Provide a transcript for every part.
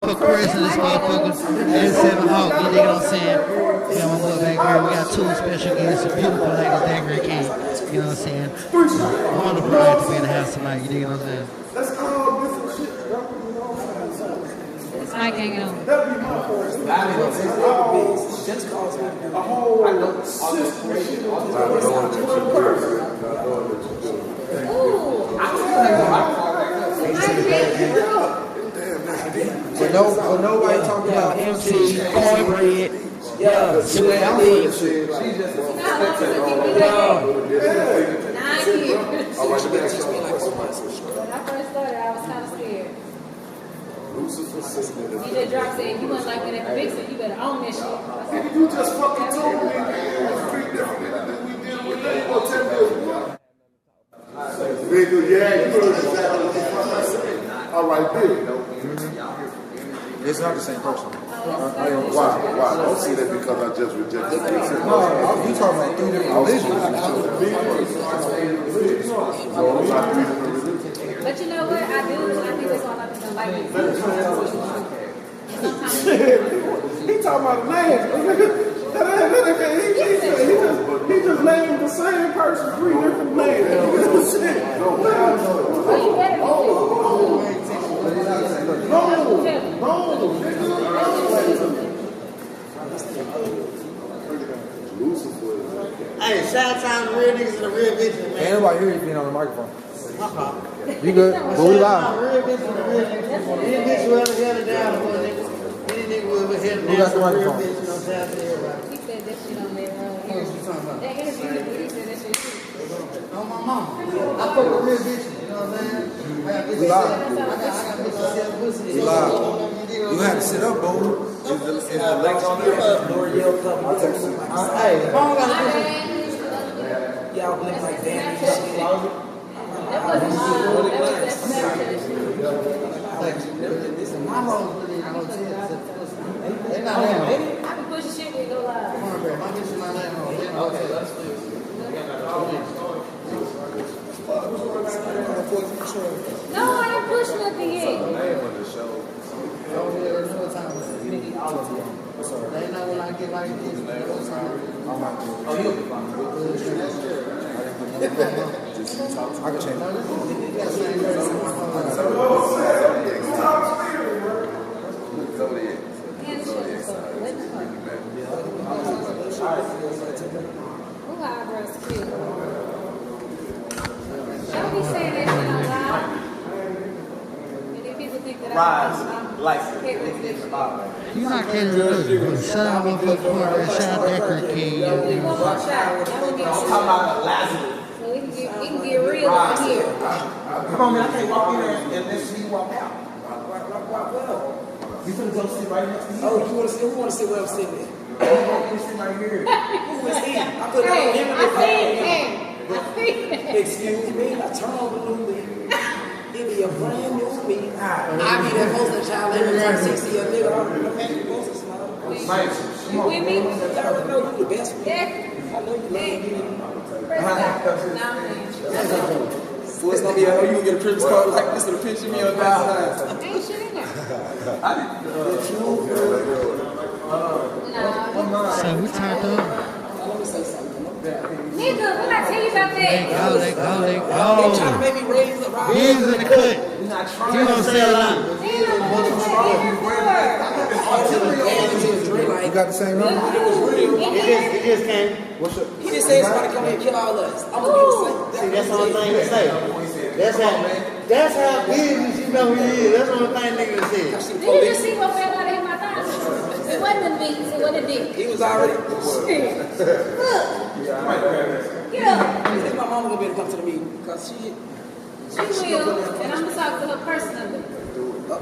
Put Chris in this motherfucker. And 7 Hawk, you dig what I'm saying? We got my boy back here. We got 2 special guests, some beautiful ladies, Dagger and King. You know what I'm saying? Wonderful night to be in the house tonight. You dig what I'm saying? Let's all get some shit, bro. It's not hanging on. That'd be my first. Just cause a whole system of shit. But nobody talking about MC, cornbread. Yeah, sweat. She's just All right, when I first started, I was kind of scared. He just dropped saying, you wasn't like that at the big, so you better own this shit. you just fucking told me that street different than we did with that. You gonna tell me what? Big, yeah, you heard exactly what the fuck I said. All right, big. It's not the same person. Why? Don't see that because I just rejected it. No, you talking about 3 different religions. But you know what? I think it's all up to them. Like, He talking about names. He just named the same person 3 different names. Hey, shout out to the real niggas and the real bitches, man. Ain't nobody here being on the microphone. You good? But we live. Real bitches and the real niggas. Any bitch who ever held it down for a nigga. Any nigga who ever held it Who down got the for a real microphone? bitch, you know, shout out to everybody. he said that shit on there wrong. What you talking about? That interview, he said that shit too. On my mama. I fuck with real bitches, you know what I'm saying? I got bitches. I got bitches that sell pussy. We live. You had to sit up, bro. Is the legs on there? Hey, if I don't got a bitch. Y'all look like damn shit. That wasn't mine. That was that Snapchat shit. My mom really ain't no tits. They not that home. I be pushing shit when you go live. My bitch is not that home. Okay, let's do it. No, I didn't push nothing yet. They know when I get like this, they go time. I can change it. Who eyebrows cute? Don't be saying that shit out loud. And then people think that I'm You're not kidding me. Shut up, motherfucker. Shout out Decker King. we want more shot. That would get Talking about Lazarus. so it can get real in here. Come on, man, I can't walk in there unless you walk out. Well, you finna go sit right next to you. Oh, who wanna sit where I'm sitting at? You sit right here. Who is he? I put it on him. I seen him. Excuse me, I turn on the new leaf. It be a brand new me. I be that poster child every time 60 a nigga. I'm the poster smile. You with me? I already know you the best one. Yeah. I know you love me. Press that. Now I'm in. So it's gonna be a, you gonna get a Christmas card like this with a picture of me on the back. Ain't shit in there. Nah. So we turned up. Nigga, when I tell you about that? Let go. They trying to make me raise the rock. He's in the cut. We're not trying You gonna say a lot. Damn, what you You got the same number? It just came. What's up? He just said somebody come here and kill all us. I'm gonna do the same. See, that's the only thing to say. That's how business you know he is. That's the only thing nigga said. Did you just see what fell out of my thighs? It wasn't the meat, it wasn't the dick. He was already. Look. Yeah. I think my mama gonna be able to come to the meeting because she will, and I'm gonna talk to her personally.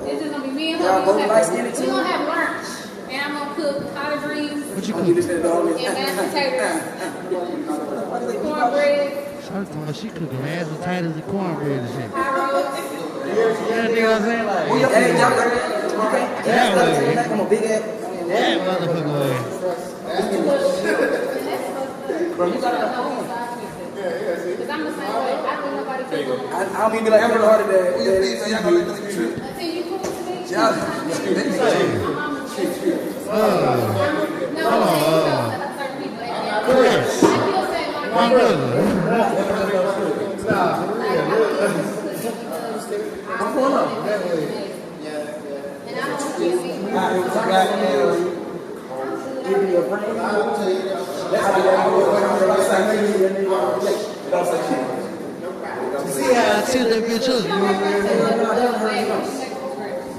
It's just gonna be me and her. Y'all both We light-skinned too? gonna have lunch, and I'm gonna cook collard greens What you you cook? just did it all and mashed potatoes, cornbread, She cooking mashed potatoes and cornbread and shit. high rolls. You know what I'm saying? Like, Hey, y'all got it. that way. I'm a big ass. That motherfucker way. Bro, you gotta know because I'm the same way. I don't think nobody feels I don't even be like, I'm gonna order that. until you cool to me. Chris, my brother. See how I tilt that bitch up?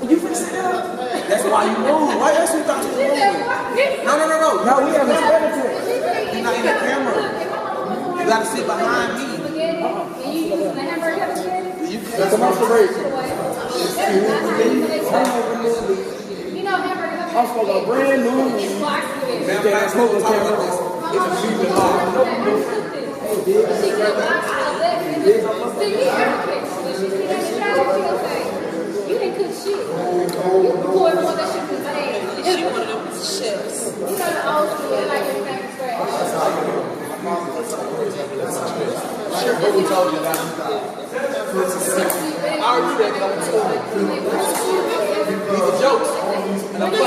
You finna sit down? That's why you move. Why else you thought you were moving? No. No, we haven't started it. You're not in the camera. You gotta sit behind me. The commercial break. I'm supposed to brand new. Damn smoking camera. You didn't cook shit. You poured more that shit was bad. She one of them chefs. You know the old school, like everything was fresh. Who told you that? I already read it. These are jokes. And I'm funny.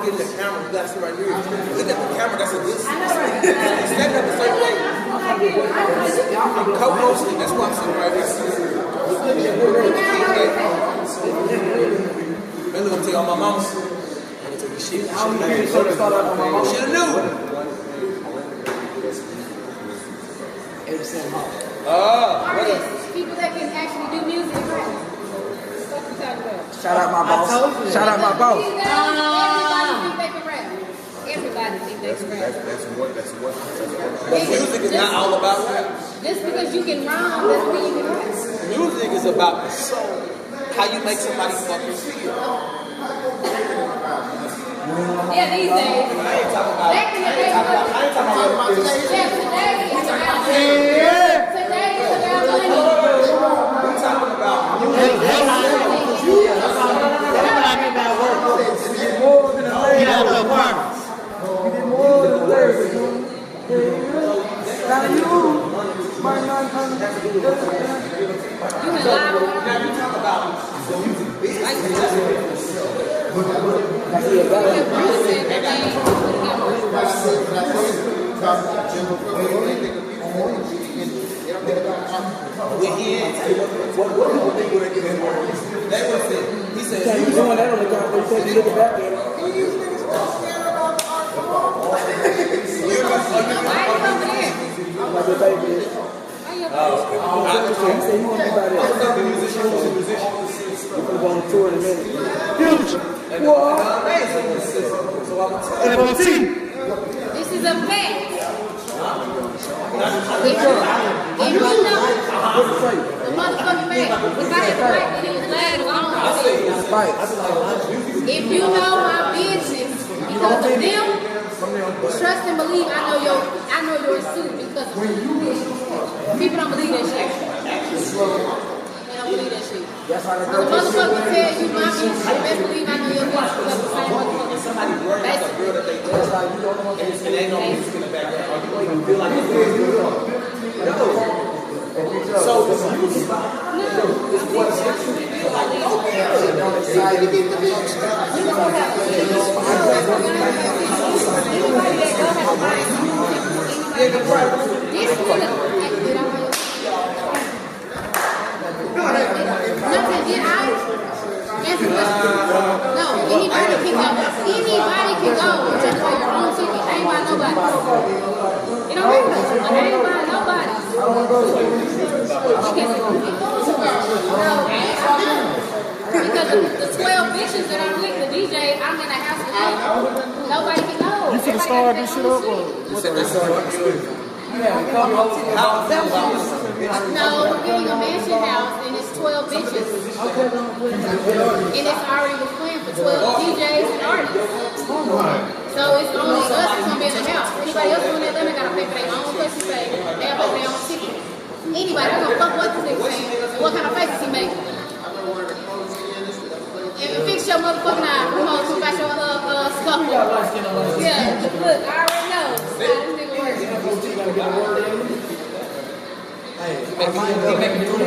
Get the camera, you gotta sit right here. Look at the camera, that's a good stand up a certain way. I'm co-hosting, that's why I'm sitting right here. Then look, I'm tell you all my mamas. I'm gonna tell you shit. Should've knew. Artists, people that can actually do music, right? Shout out my boss. Shout out my boss. Everybody think they can rap. That's what. Music is not all about rap. Just because you can rhyme doesn't mean you can rap. Music is about the soul. How you make somebody fucking feel. Yeah, these days. I ain't talking about. Back in the day, I ain't talking about this. yeah, today it's about money. Today it's about money. I'm talking about he said, you doing that on the car, you look back at it. This is a fact. If you know the motherfucking man, if I had to write it, he was glad alone. If you know my business because of them, trust and believe I know your suit because of them. People don't believe that shit. They don't believe that shit. The motherfucker tell you my business, you best believe I know your business because of the same motherfucker. Basically. And they know music in the background. Or you even feel like it's good. So the music is what No, anybody can go. Anybody can go. Just for your own ticket. I ain't buy nobody. You know what I mean? I ain't buy nobody. Because the 12 bitches that I'm with, the DJ, I'm in a house with them. Nobody can go. You finna start this shit up or? No, we're getting a mansion house and it's 12 bitches. And it's already was planned for 12 DJs and artists. So it's only us that's gonna be in the house. Anybody else in Atlanta gotta pay for their own pussy pay. They gotta pay for their own ticket. Anybody, I'm gonna fuck what this nigga saying. What kind of faces he making? And fix your motherfucking eye. Come on, come back your scuffle. Yeah, look, I already know. How this nigga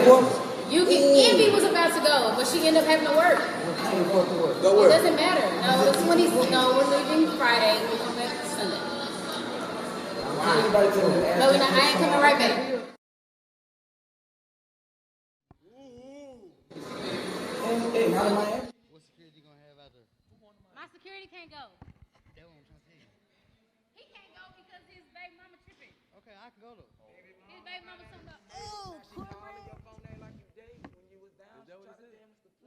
works. You can, Envy was about to go, but she ended up having to work. It doesn't matter. No, it's 20. No, we're leaving Friday. We're coming back Sunday. No, we're not. I ain't coming right back. What security you gonna have out there? My security can't go. That's what I'm trying to tell you. He can't go because his baby mama tripping. Okay, I can go though. His baby mama talking about, oh, cornbread.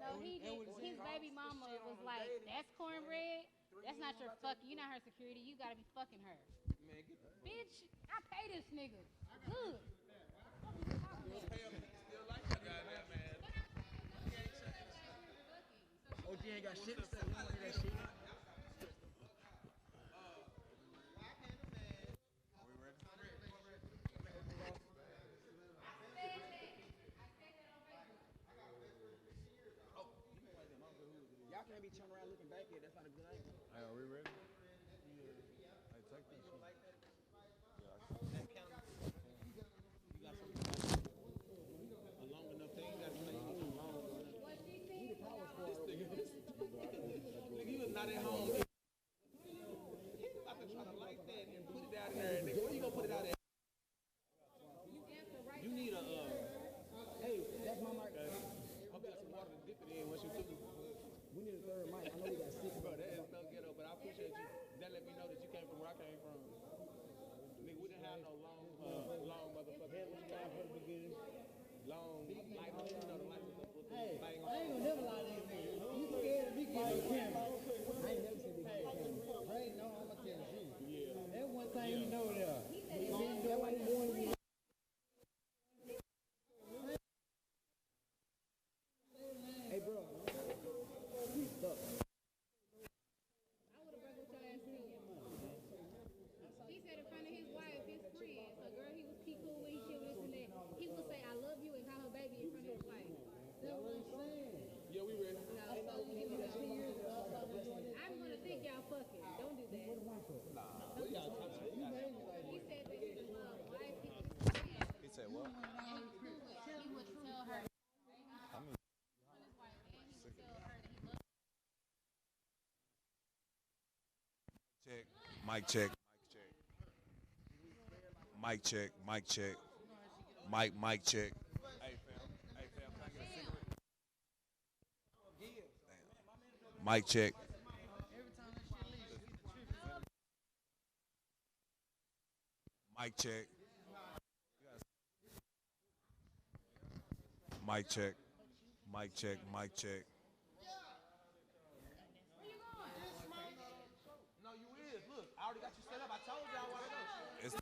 No, he did. His baby mama was like, that's cornbread. That's not your fucking. You're not her security. You gotta be fucking her. Bitch, I pay this nigga. Good. OG ain't got shit to say. We don't hear that shit. Y'all can't be turning around looking back here. That's not a good angle. Hey, are we ready? Yeah. Hey, take this shit. Not at home. He about to try to light that and put it out there. Nigga, where you gonna put it out there? You need a Hey, that's my mic. I'll get some water to dip it in once you took it. We need a third mic. I know we got six. Bro, that is no ghetto, but I appreciate you. That let me know that you came from where I came from. Nigga, we didn't have no long motherfucking long light, you know, the light was up. Hey, I ain't gonna never lie to you, nigga. You scared to be getting the camera. I ain't never seen this camera. Ray, no, I'm gonna tell you. Yeah. That's one thing you know there. You been doing more than you. Hey, bro. We stuck. He said in front of his wife, his friends, a girl he was cool with, he shit with this and that. He would say, I love you and call her baby in front of his wife. That's what I'm saying. Yeah, we ready. No, so give me that. I'm gonna think y'all fucking. Don't do that. What y'all talking about? He said that his wife, He said what? he would tell her. I mean, check. Mic check. Mic check. Mic check. Mic check. Hey fam. Hey fam, can I get a cigarette? Damn. Mic check. Mic check. Mic check. Mic check. Mic check. No, you is. Look, I already got you set up. I told y'all what it is. It's You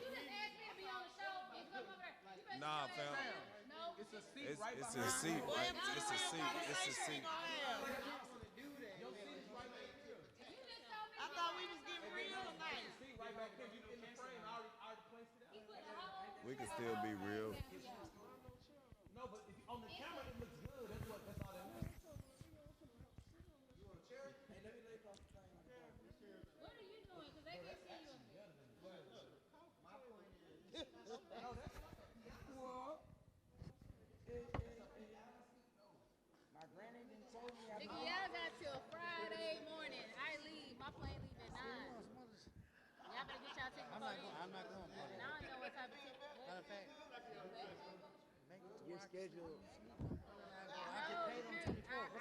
just asked me to be on the show and come over there. You better nah, show fam. that. No. It's a seat It's right a behind seat. you. It's a seat. It's a seat. Your seat is right back here. You just told me. I thought we was getting real tonight. Seat right back there. You in the frame. I already placed it out. He put a whole. We can still be real. No, but if you, on the camera it looks good. That's all that matters. You want a chair? Hey, let me lay across the thing. What are you doing? Because they can see you. My granny didn't tell me I Nigga, y'all got till Friday morning. I leave. My plane leave at 9. Y'all better get y'all tickets. I'm not going. And I don't know what type of ticket. Matter of fact, your schedule. I get paid on 24th.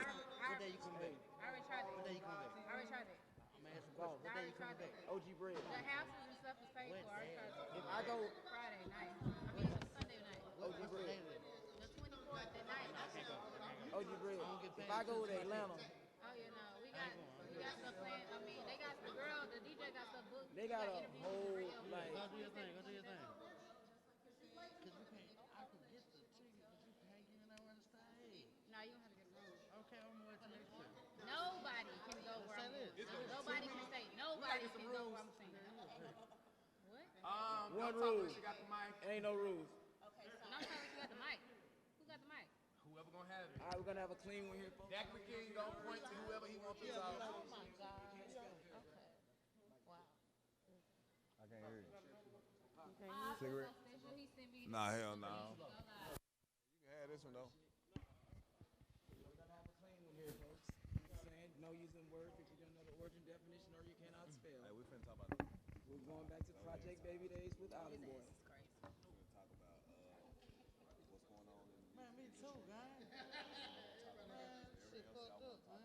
What day you come back? I already tried that. What day you come back? I already tried that. I'm gonna ask you a question. What day you coming back? OG bread. The houses and stuff is paid for. I already tried that. If I go Friday night. I mean, Sunday night. What's the day of it? The 24th at night. OG bread. If I go to Atlanta, Oh, yeah, no. We got stuff planned. I mean, they got the girl, the DJ got stuff booked. they got a whole like. Go do your thing. Go do your thing. Cause you can't. I can get the ticket, but you can't get nowhere to stay. No, you don't have to get a room. Okay, I'm gonna wait till next year. Nobody can go where I'm going. It's One rule. Ain't no rules. Okay, so I'm sorry, you got the mic. Who got the mic? Whoever gonna have it. All right, we're gonna have a clean one here, folks. Daiquiri King gonna point to whoever he wants to talk. Oh my God. Okay. Wow. I can't hear you. Cigarette? He sent me. Nah, hell no. Go live. You can have this one though. We're gonna have a clean one here, folks. You know what I'm saying? No using words if you don't know the origin definition or you cannot spell. Hey, we finna talk about this. We're going back to Project Baby Days with Olive Boy. We're gonna talk about what's going on in the Man, me too, guy. Man, shit fucked up, man.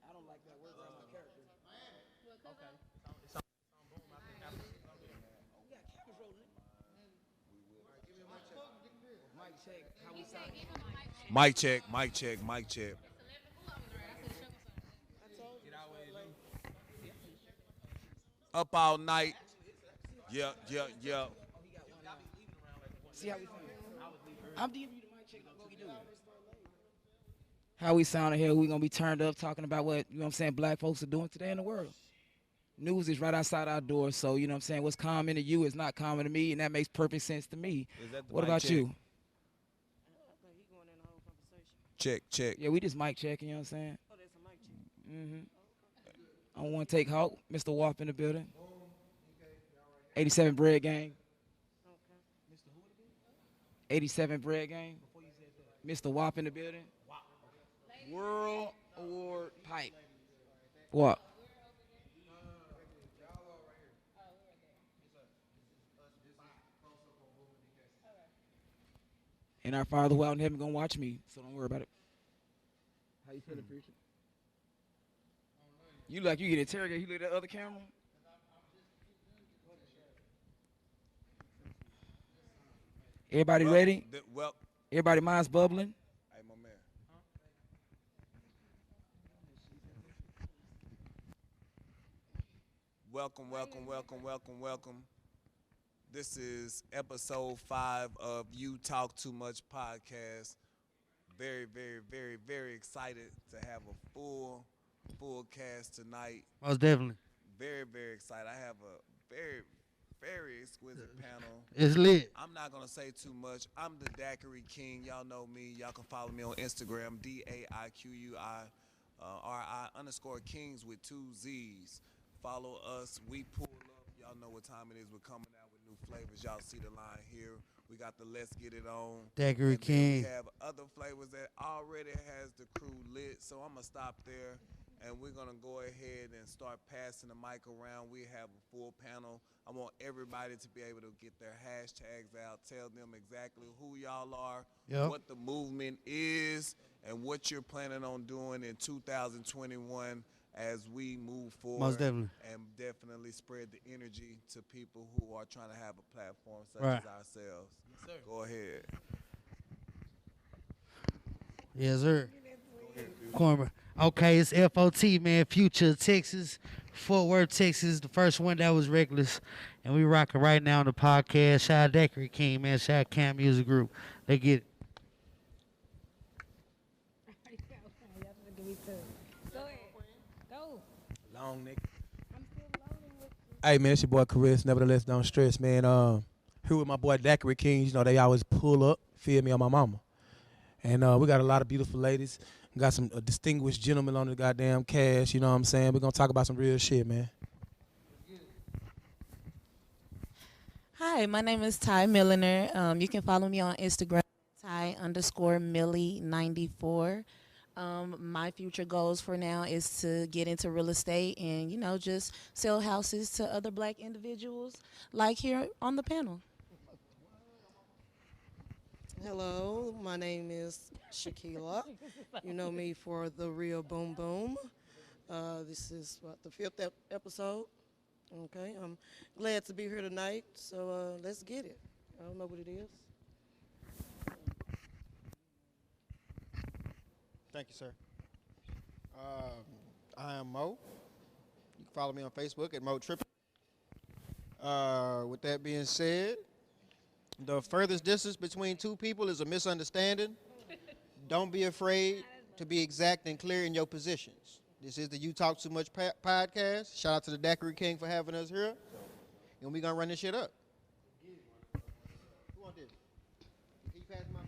I don't like that word. That's my character. Okay. We got cameras rolling. Mic check. How we sound? Mic check, mic check, mic check. Up all night. Yeah. See how we sound? I'm giving you the mic check. What we do? How we sound here? We gonna be turned up talking about what you know what I'm saying black folks are doing today in the world. News is right outside our door, so you know what I'm saying what's common to you is not common to me, and that makes perfect sense to me. Is that the What mic about check? you? Check. Yeah, we just mic checking, you know what I'm saying? Oh, that's a mic check. I want to take Hawk, Mr. Wop in the building. 87 Bread Gang. 87 Bread Gang. Mr. Wop in the building. World Award Pipe. What? And our Father who out in heaven gonna watch me, so don't worry about it. How you feeling, preacher? You like you get interrogated. You look at the other camera. Everybody ready? Well, Everybody mind's bubbling. hey, my man. Welcome. This is episode 5 of You Talk Too Much podcast. Very excited to have a full cast tonight. Most definitely. Very excited. I have a very exquisite panel. It's lit. I'm not gonna say too much. I'm the Daiquiri King. Y'all know me. Y'all can follow me on Instagram, DAIQUIRI_Kings with 2 Z's. Follow us. We pull up. Y'all know what time it is. We're coming out with new flavors. Y'all see the line here. We got the Let's Get It On. Daiquiri And then King. we have other flavors that already has the crew lit. So I'm gonna stop there. And we're going to go ahead and start passing the mic around. We have a full panel. I want everybody to be able to get their hashtags out, tell them exactly who y'all are, Yep. what the movement is, and what you're planning on doing in 2021 as we move forward. Most definitely. And definitely spread the energy to people who are trying to have a platform such Right. as ourselves. Yes, sir. Go ahead. Yes, sir. Corner. Okay, it's FOT, man. Future Texas, Fort Worth, Texas. The first one that was reckless. And we rocking right now on the podcast. Shout out Daiquiri King, man. Shout out Cam Music Group. They get it. Go ahead. Go. Long nigga. I'm still loading with you. Hey man, it's your boy Chris. Nevertheless, don't stress, man. Here with my boy Daiquiri Kings. You know they always pull up, feel me on my mama. And we got a lot of beautiful ladies. We got some distinguished gentlemen on the goddamn cast. You know what I'm saying? We're gonna talk about some real shit, man. Hi, my name is Ty Milliner. You can follow me on Instagram, Ty_Millie94. My future goals for now is to get into real estate and, you know, just sell houses to other black individuals like here on the panel. Hello, my name is Shaquila. You know me for The Real Boom Boom. This is the 5th episode. Okay, I'm glad to be here tonight, so let's get it. I don't know what it is. Thank you, sir. I am Mo. You can follow me on Facebook at Mo Trippin. With that being said, the furthest distance between two people is a misunderstanding. Don't be afraid to be exact and clear in your positions. This is the You Talk Too Much podcast. Shout out to the Daiquiri King for having us here. and we gonna run this shit up. Who want this? Can you pass my phone?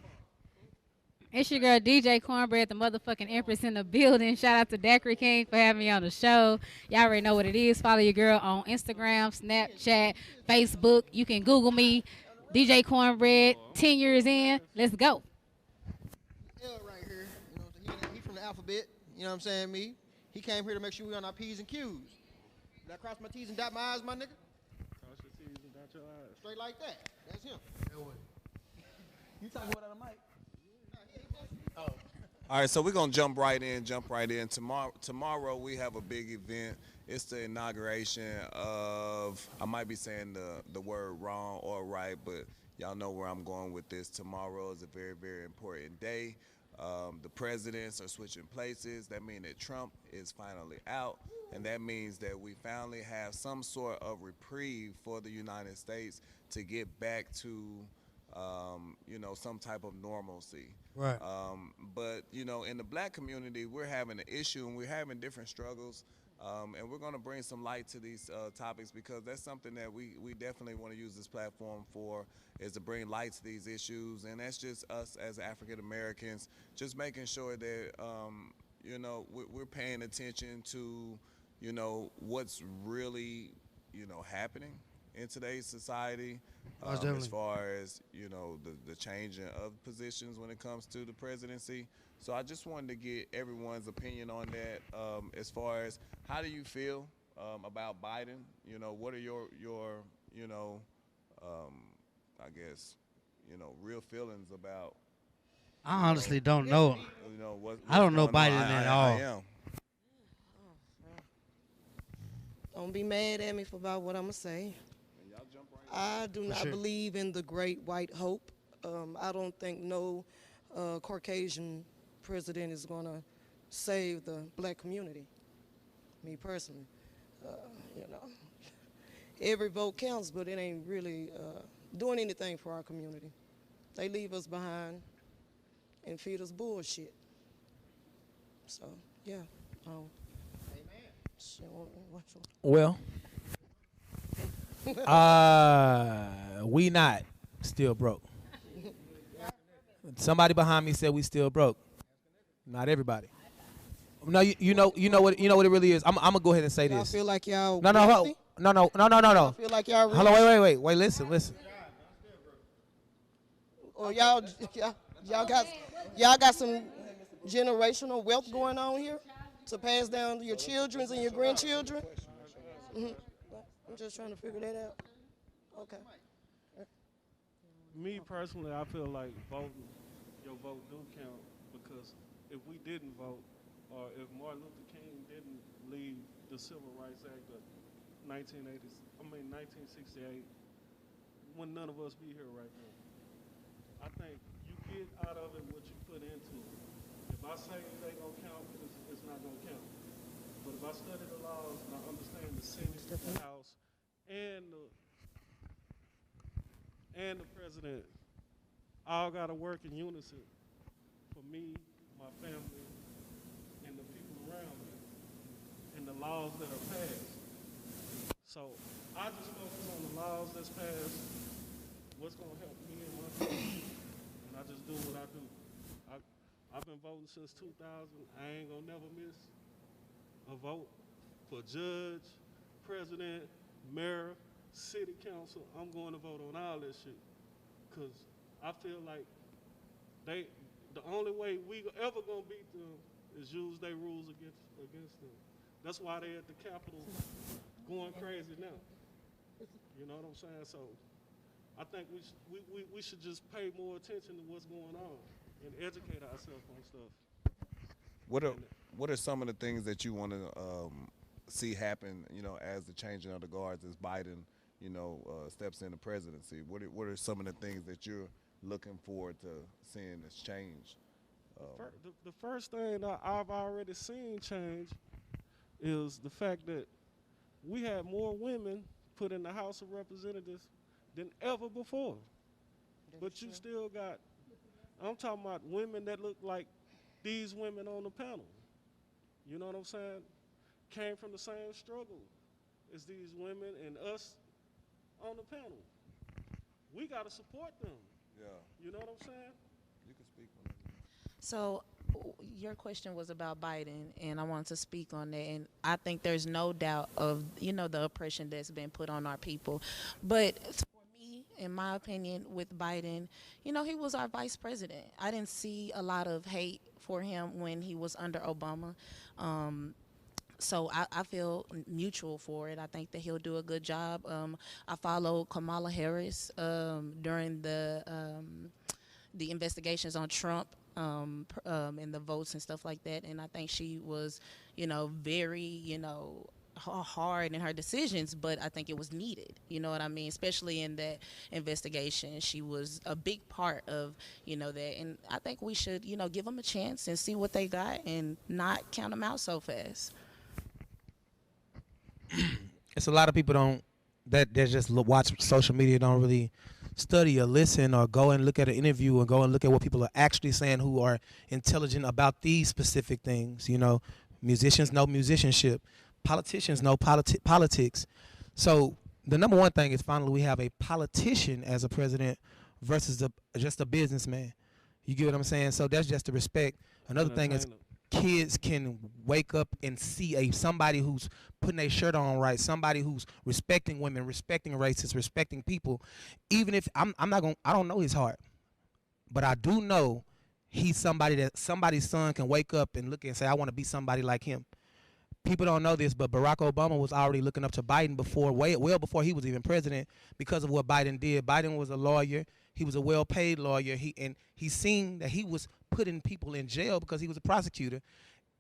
It's your girl DJ Cornbread, the motherfucking Empress in the building. Shout out to Daiquiri King for having me on the show. Y'all already know what it is. Follow your girl on Instagram, Snapchat, Facebook. You can Google me, DJ Cornbread. 10 years in. Let's go. L right here. You know, he from the alphabet. You know what I'm saying? Me. He came here to make sure we on our P's and Q's. Did I cross my T's and dot my I's, my nigga? Cross your T's and dot your I's. Straight like that. That's him. You talking about on the mic? All right, so we're gonna jump right in. Tomorrow we have a big event. It's the inauguration of, I might be saying the word wrong or right, but y'all know where I'm going with this. Tomorrow is a very, very important day. The presidents are switching places. That means that Trump is finally out, and that means that we finally have some sort of reprieve for the United States to get back to some type of normalcy. Right. But, in the black community, we're having an issue and we're having different struggles. And we're going to bring some light to these topics because that's something that we definitely want to use this platform for, is to bring light to these issues. And that's just us as African Americans, just making sure that, we're paying attention to, what's really, happening in today's society, as far as the changing of positions when it comes to the presidency. So I just wanted to get everyone's opinion on that. As far as how do you feel about Biden? What are your I guess real feelings about? I honestly don't know. I don't know Biden at all. I am. Don't be mad at me for about what I'm going to say. I do not believe in the great white hope. I don't think no Caucasian president is going to save the black community, me personally. Every vote counts, but it ain't really doing anything for our community. They leave us behind and feed us bullshit. So, yeah. Well, we not still broke. Somebody behind me said we still broke. Not everybody. No, you know what it really is. I'm gonna go ahead and say y'all this. Feel like y'all No. I feel like y'all Hold on, wait. Listen. Or y'all got some generational wealth going on here to pass down to your children and your grandchildren. I'm just trying to figure that out. Okay. Me personally, I feel like your vote do count, because if we didn't vote, or if Martin Luther King didn't leave the Civil Rights Act of 1968, would none of us be here right now. I think you get out of it what you put into it. If I say it ain't gonna count, it's not gonna count. But if I study the laws and I understand the Senate, the House, and the President all gotta work in unison for me, my family, and the people around me, and the laws that are passed. So I just focus on the laws that's passed, what's gonna help me and my family, and I just do what I do. I've been voting since 2000. I ain't gonna never miss a vote for judge, president, mayor, city council. I'm going to vote on all this shit, because I feel like the only way we ever gonna beat them is use their rules against them. That's why they at the Capitol going crazy now. You know what I'm saying? So I think we should just pay more attention to what's going on and educate ourselves on stuff. What are some of the things that you want to see happen, as the changing of the guards, as Biden, steps in the presidency? What are some of the things that you're looking forward to seeing as change? The first thing that I've already seen change is the fact that we had more women put in the House of Representatives than ever before. But you still got, I'm talking about women that look like these women on the panel. You know what I'm saying? Came from the same struggle as these women, and us on the panel. We got to support them. Yeah. You know what I'm saying? You can speak on that. So your question was about Biden, and I wanted to speak on that. And I think there's no doubt of, the oppression that's been put on our people. But for me, in my opinion, with Biden, he was our vice president. I didn't see a lot of hate for him when he was under Obama. So I feel mutual for it. I think that he'll do a good job. I followed Kamala Harris during the investigations on Trump and the votes and stuff like that. And I think she was, very, hard in her decisions, but I think it was needed. You know what I mean? Especially in that investigation, she was a big part of, that. And I think we should, give them a chance and see what they got and not count them out so fast. It's a lot of people that just watch social media, don't really study or listen or go and look at an interview or go and look at what people are actually saying who are intelligent about these specific things. Musicians know musicianship, politicians know politics. So the number one thing is finally we have a politician as a president versus just a businessman. You get what I'm saying? So that's just the respect. Another thing is kids can wake up and see somebody who's putting their shirt on right, somebody who's respecting women, respecting races, respecting people. Even if I don't know his heart, but I do know he's somebody that somebody's son can wake up and look and say, I want to be somebody like him. People don't know this, but Barack Obama was already looking up to Biden well before he was even president because of what Biden did. Biden was a lawyer. He was a well-paid lawyer. He seen that he was putting people in jail because he was a prosecutor,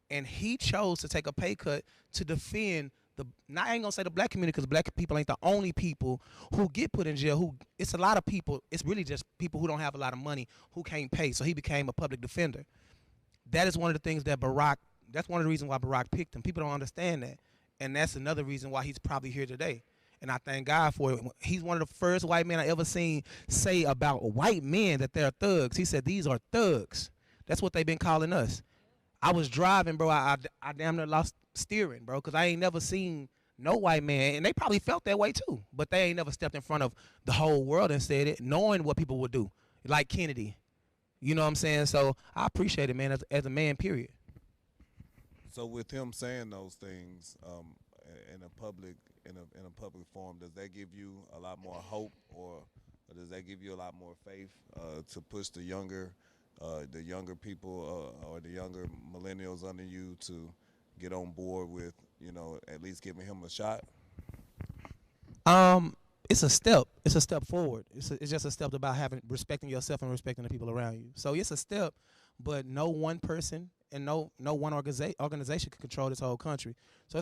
and he chose to take a pay cut to defend I ain't gonna say the black community because black people ain't the only people who get put in jail. It's a lot of people. It's really just people who don't have a lot of money who can't pay. So he became a public defender. That is one of the things that that's one of the reasons why Barack picked him. People don't understand that, and that's another reason why he's probably here today. And I thank God for it. He's one of the first white men I ever seen say about white men that they're thugs. He said, these are thugs. That's what they've been calling us. I was driving, bro. I damn near lost steering, bro, because I ain't never seen no white man, and they probably felt that way too, but they ain't never stepped in front of the whole world and said it, knowing what people would do, like Kennedy. You know what I'm saying? So I appreciate it, man, as a man, period. So with him saying those things in a public forum, does that give you a lot more hope, or does that give you a lot more faith to push the younger people or the younger millennials under you to get on board with, at least giving him a shot? It's a step. It's a step forward. It's just a step about respecting yourself and respecting the people around you. So it's a step, but no one person and no one organization can control this whole country. So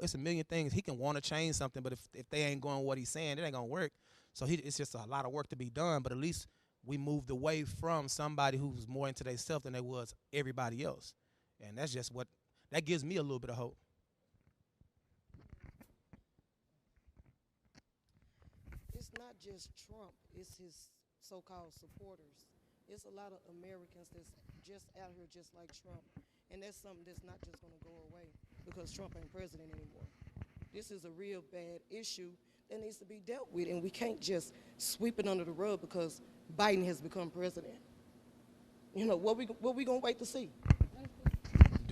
it's a million things. He can want to change something, but if they ain't going what he's saying, it ain't gonna work. So it's just a lot of work to be done. But at least we moved away from somebody who's more into themselves than they was everybody else, and that's just that gives me a little bit of hope. It's not just Trump, it's his so-called supporters. It's a lot of Americans that's just out here just like Trump. And that's something that's not just gonna go away because Trump ain't president anymore. This is a real bad issue that needs to be dealt with, and we can't just sweep it under the rug because Biden has become president. What we gonna wait to see?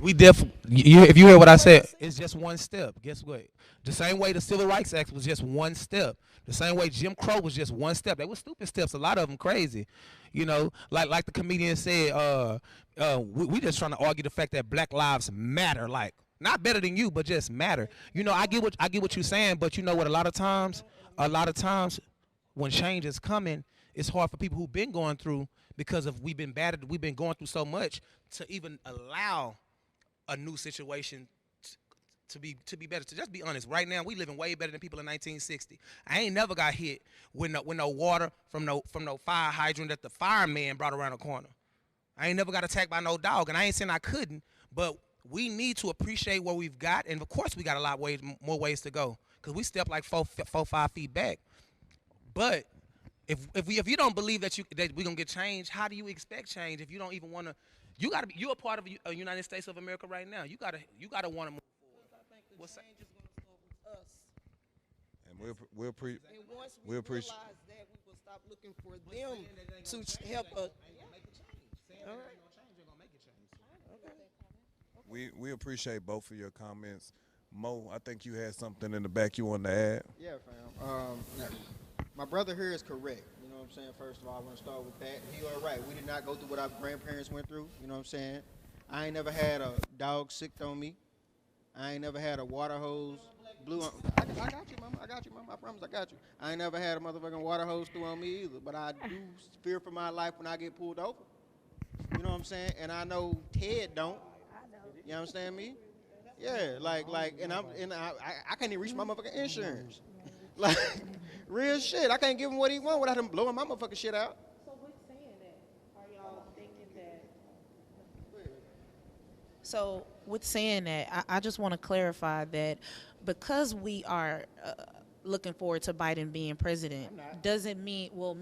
If you hear what I said, it's just one step. Guess what? The same way the Civil Rights Act was just one step. The same way Jim Crow was just one step. They were stupid steps. A lot of them crazy. Like the comedian said, we just trying to argue the fact that Black lives matter. Like, not better than you, but just matter. I get what you're saying, but you know what? A lot of times when change is coming, it's hard for people who've been going through because we've been going through so much to even allow a new situation to be better. To just be honest, right now we living way better than people in 1960. I ain't never got hit with no water from no fire hydrant that the fireman brought around the corner. I ain't never got attacked by no dog, and I ain't saying I couldn't, but we need to appreciate what we've got, and of course we got a lot more ways to go because we step like 5 feet back. But if you don't believe that we're gonna get change, how do you expect change if you don't even want to? You're a part of the United States of America right now. You gotta want to move forward. I think the change is going to start with us. And And once we appreciate. realize that, we will stop looking for them to help us. All right. We appreciate both of your comments. Mo, I think you had something in the back you wanted to add. Yeah, fam. My brother here is correct. You know what I'm saying? First of all, I want to start with that. He are right. We did not go through what our grandparents went through. You know what I'm saying? I ain't never had a dog sicked on me. I ain't never had a water hose blew on. I got you, mama. I got you, mama. I promise I got you. I ain't never had a motherfucking water hose through on me either. But I do fear for my life when I get pulled over. You know what I'm saying? And I know Ted don't. You understand me? Yeah, and I can't even reach my motherfucking insurance. Like, real shit. I can't give him what he want without him blowing my motherfucking shit out. So with saying that, are y'all thinking that? So with saying that, I just want to clarify that because we are looking forward to Biden being president, doesn't mean, well,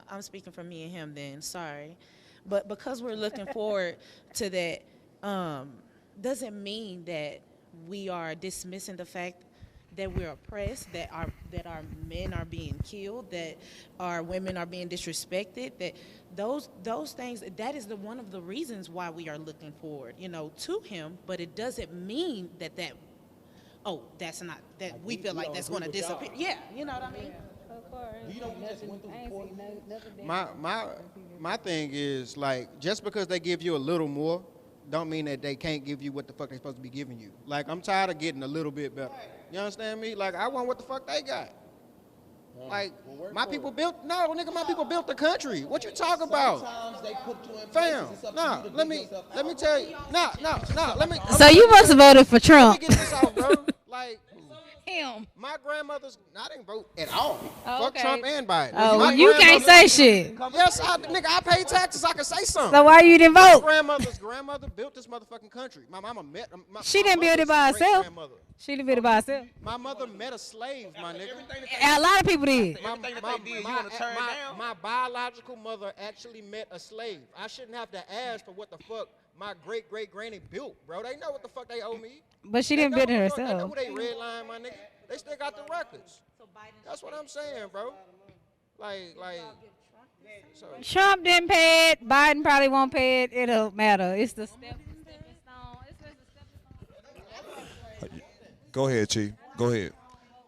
I'm speaking for me and him then, sorry. But because we're looking forward to that, doesn't mean that we are dismissing the fact that we're oppressed, that our men are being killed, that our women are being disrespected, that those things, that is one of the reasons why we are looking forward, to him. But it doesn't mean that that's not, that we feel like that's going to disappear. Yeah, you know what I mean? Of course. My thing is, like, just because they give you a little more, don't mean that they can't give you what the fuck they supposed to be giving you. Like, I'm tired of getting a little bit better. You understand me? Like, I want what the fuck they got. Like, my people built the country. What you talking about? Sometimes they put you in Fam, places. It's up to nah, you to let dig me yourself tell out. you. Let me. So you must have voted for Trump. Let me get this out, bro. Like, him. My grandmother's, I didn't vote at all. Oh, Fuck okay. Trump and Biden. Oh, My you can't say shit. Yes, nigga, I pay taxes. I can say something. So why you didn't vote? My grandmother's grandmother built this motherfucking country. My mama met. She didn't build it by herself. She didn't build it by herself. My mother met a slave, my nigga. A lot of people did. My biological mother actually met a slave. I shouldn't have to ask for what the fuck my great great granny built, bro. They know what the fuck they owe me. But she didn't build it They herself. know who they red line, my nigga. They still got the records. That's what I'm saying, bro. Like. So. Trump didn't pay it. Biden probably won't pay it. It don't matter. It's the stepping stone. Go ahead, Chief. Go ahead.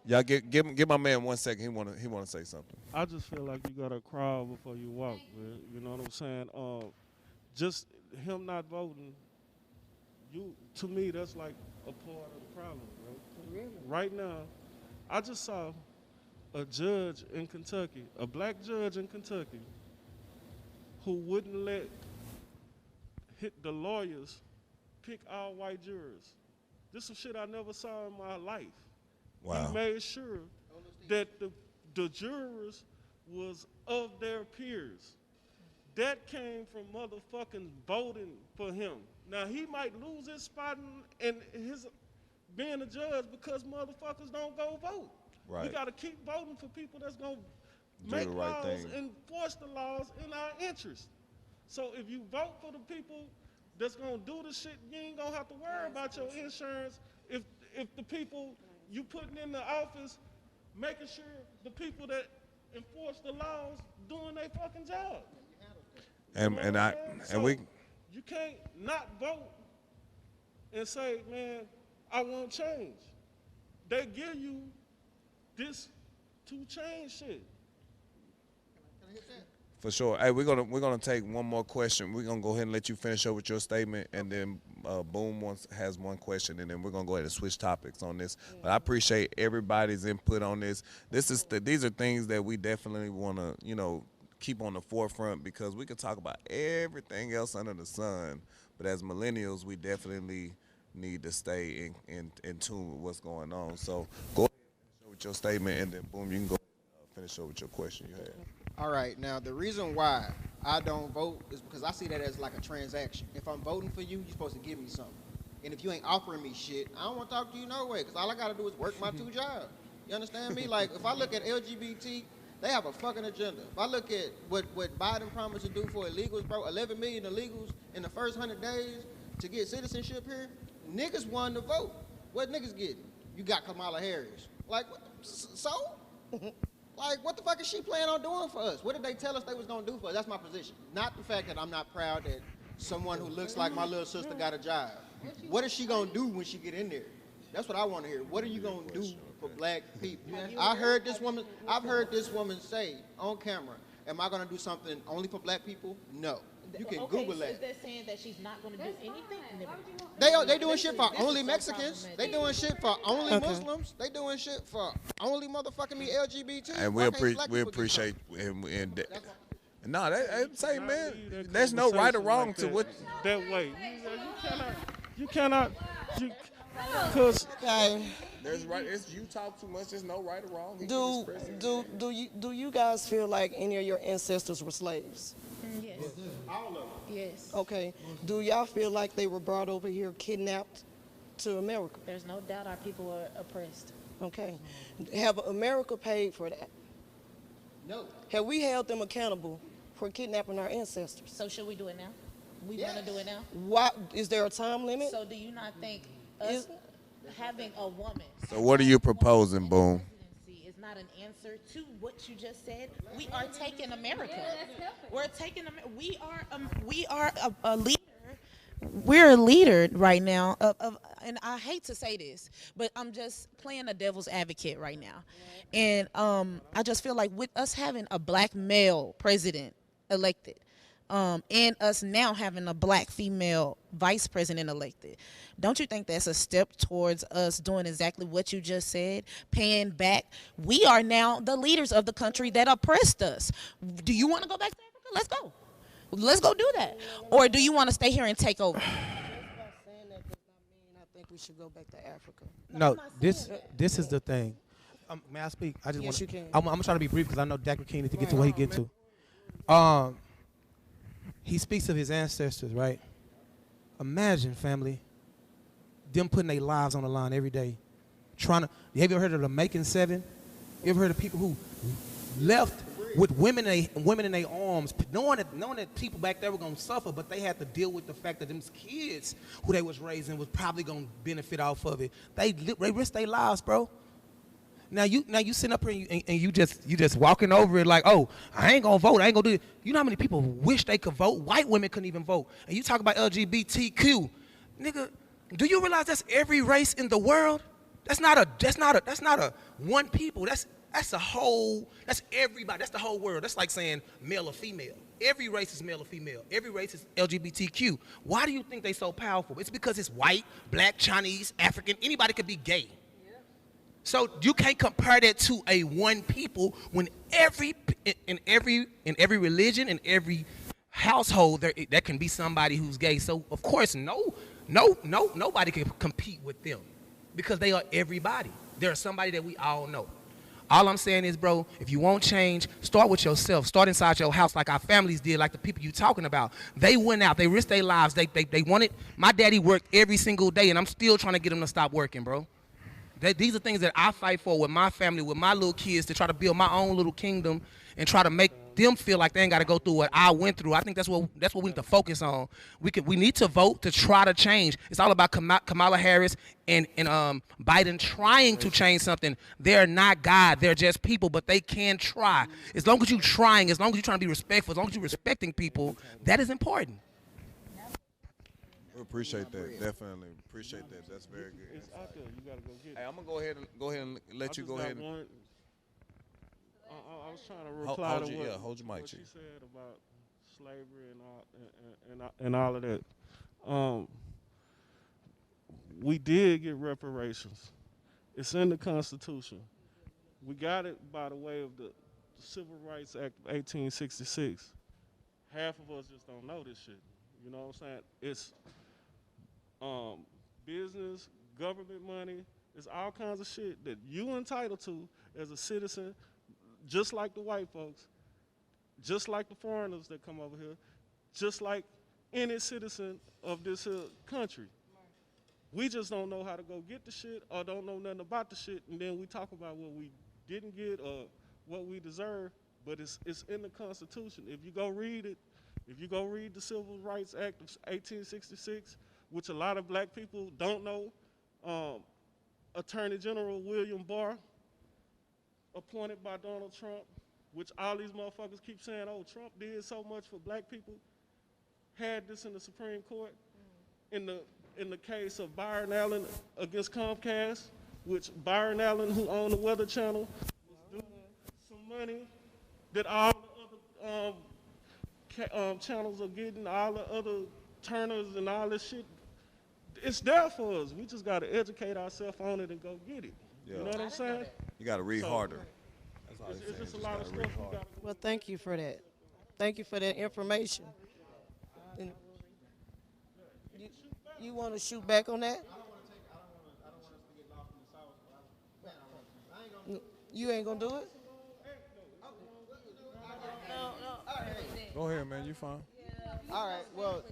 Y'all give my man 1 second. He wanna say something. I just feel like you gotta crawl before you walk, man. You know what I'm saying? Just him not voting, to me that's like a part of the problem, bro. Really? Right now, I just saw a judge in Kentucky, a black judge in Kentucky, who wouldn't let the lawyers pick all white jurors. This is some shit I never saw in my life. Wow. He made sure that the jurors was of their peers. That came from motherfucking voting for him. Now, he might lose his spot in his being a judge because motherfuckers don't go vote. Right. We got to keep voting for people that's going to Do make the right laws thing. and enforce the laws in our interest. So if you vote for the people that's going to do the shit, you ain't going to have to worry about your insurance if the people you putting in the office making sure the people that enforce the laws doing their fucking job. You can't not vote and say, man, I want change. They give you this to change shit. For sure. Hey, we're gonna take one more question. We're gonna go ahead and let you finish up with your statement, and then Boom has one question, and then we're gonna go ahead and switch topics on this. But I appreciate everybody's input on this. These are things that we definitely wanna keep on the forefront, because we could talk about everything else under the sun, but as millennials, we definitely need to stay in tune with what's going on. So go ahead and finish up with your statement, and then Boom, you can go finish up with your question you had. All right, now the reason why I don't vote is because I see that as like a transaction. If I'm voting for you, you're supposed to give me something. And if you ain't offering me shit, I don't want to talk to you no way, because all I got to do is work my two jobs. You understand me? Like, if I look at LGBT, they have a fucking agenda. If I look at what Biden promised to do for illegals, bro, 11 million illegals in the first 100 days to get citizenship here, niggas won the vote. What niggas getting? You got Kamala Harris. Like, so? Like, what the fuck is she planning on doing for us? What did they tell us they was gonna do for us? That's my position. Not the fact that I'm not proud that someone who looks like my little sister got a job. What is she gonna do when she get in there? That's what I want to hear. What are you gonna do for black people? I've heard this woman say on camera, am I gonna do something only for black people? No. You can Google so that. Is that saying that she's not going to do anything? They doing shit for only Mexicans. They doing shit for only Muslims. They doing shit for only motherfucking me LGBT. And we appreciate him. No, that say, man, there's no right or wrong to what. That way. You cannot. Because there's right. It's you talk too much. There's no right or wrong. Do you guys feel like any of your ancestors were slaves? Yes. All of them. Yes. Okay. Do y'all feel like they were brought over here, kidnapped to America? There's no doubt our people were oppressed. Okay. Have America paid for that? No. Have we held them accountable for kidnapping our ancestors? So should we do it now? We want to do it now? Why is there a time limit? So do you not think us having a woman? So what are you proposing, Boom? Is not an answer to what you just said. We are taking America. We're taking. We are a leader. We're a leader right now. And I hate to say this, but I'm just playing a devil's advocate right now. And I just feel like with us having a black male president elected, and us now having a black female vice president elected, don't you think that's a step towards us doing exactly what you just said, paying back? We are now the leaders of the country that oppressed us. Do you want to go back to Africa? Let's go. Let's go do that. Or do you want to stay here and take over? I think we should go back to Africa. No, this is the thing. May I speak? I just Yes, want. you can. I'm trying to be brief because I know Dr. King needs to get to where he get to. He speaks of his ancestors, right? Imagine, family, them putting their lives on the line every day. You ever heard of the Making Seven? You ever heard of people who left with women in their arms, knowing that people back there were gonna suffer, but they had to deal with the fact that them kids who they was raising was probably gonna benefit off of it. They risked their lives, bro. Now you sitting up here and you just walking over it like, oh, I ain't gonna vote, I ain't gonna do it. You know how many people wish they could vote? White women couldn't even vote. And you talk about LGBTQ, nigga. Do you realize that's every race in the world? That's not a one people. That's a whole. That's everybody. That's the whole world. That's like saying male or female. Every race is male or female. Every race is LGBTQ. Why do you think they so powerful? It's because it's white, black, Chinese, African. Anybody could be gay. So you can't compare that to a one people when in every religion, in every household there can be somebody who's gay. So of course nobody can compete with them because they are everybody. They're somebody that we all know. All I'm saying is, bro, if you want change, start with yourself. Start inside your house like our families did, like the people you talking about. They went out. They risked their lives. They wanted. My daddy worked every single day, and I'm still trying to get him to stop working, bro. These are things that I fight for with my family, with my little kids, to try to build my own little kingdom and try to make them feel like they ain't got to go through what I went through. I think that's what we need to focus on. We need to vote to try to change. It's all about Kamala Harris and Biden trying to change something. They're not God. They're just people, but they can try. As long as you're trying, as long as you're trying to be respectful, as long as you're respecting people, that is important. We appreciate that. Definitely appreciate that. That's very good. It's out there. You gotta go get it. Hey, I'm gonna go ahead and let you go ahead. I was trying to reply to hold your mic, what Chief. you said about slavery and all of that. We did get reparations. It's in the Constitution. We got it by the way of the Civil Rights Act of 1866. Half of us just don't know this shit. You know what I'm saying? It's business, government money. It's all kinds of shit that you entitled to as a citizen, just like the white folks, just like the foreigners that come over here, just like any citizen of this country. We just don't know how to go get the shit or don't know nothing about the shit, and then we talk about what we didn't get or what we deserve, but it's in the Constitution. If you go read it, if you go read the Civil Rights Act of 1866, which a lot of black people don't know, Attorney General William Barr appointed by Donald Trump, which all these motherfuckers keep saying, oh, Trump did so much for black people, had this in the Supreme Court. In the case of Byron Allen against Comcast, which Byron Allen, who owned the Weather Channel, was doing some money that all the other channels are getting, all the other Turners and all this shit. It's there for us. We just got to educate ourselves on it and go get it. Yeah. You know what I'm saying? You got to read harder. That's all It's just a lot of stuff we got to. Well, thank you for that. Thank you for that information. And you want to shoot back on that? You ain't gonna do it? Go ahead, man. You fine. All right. Well,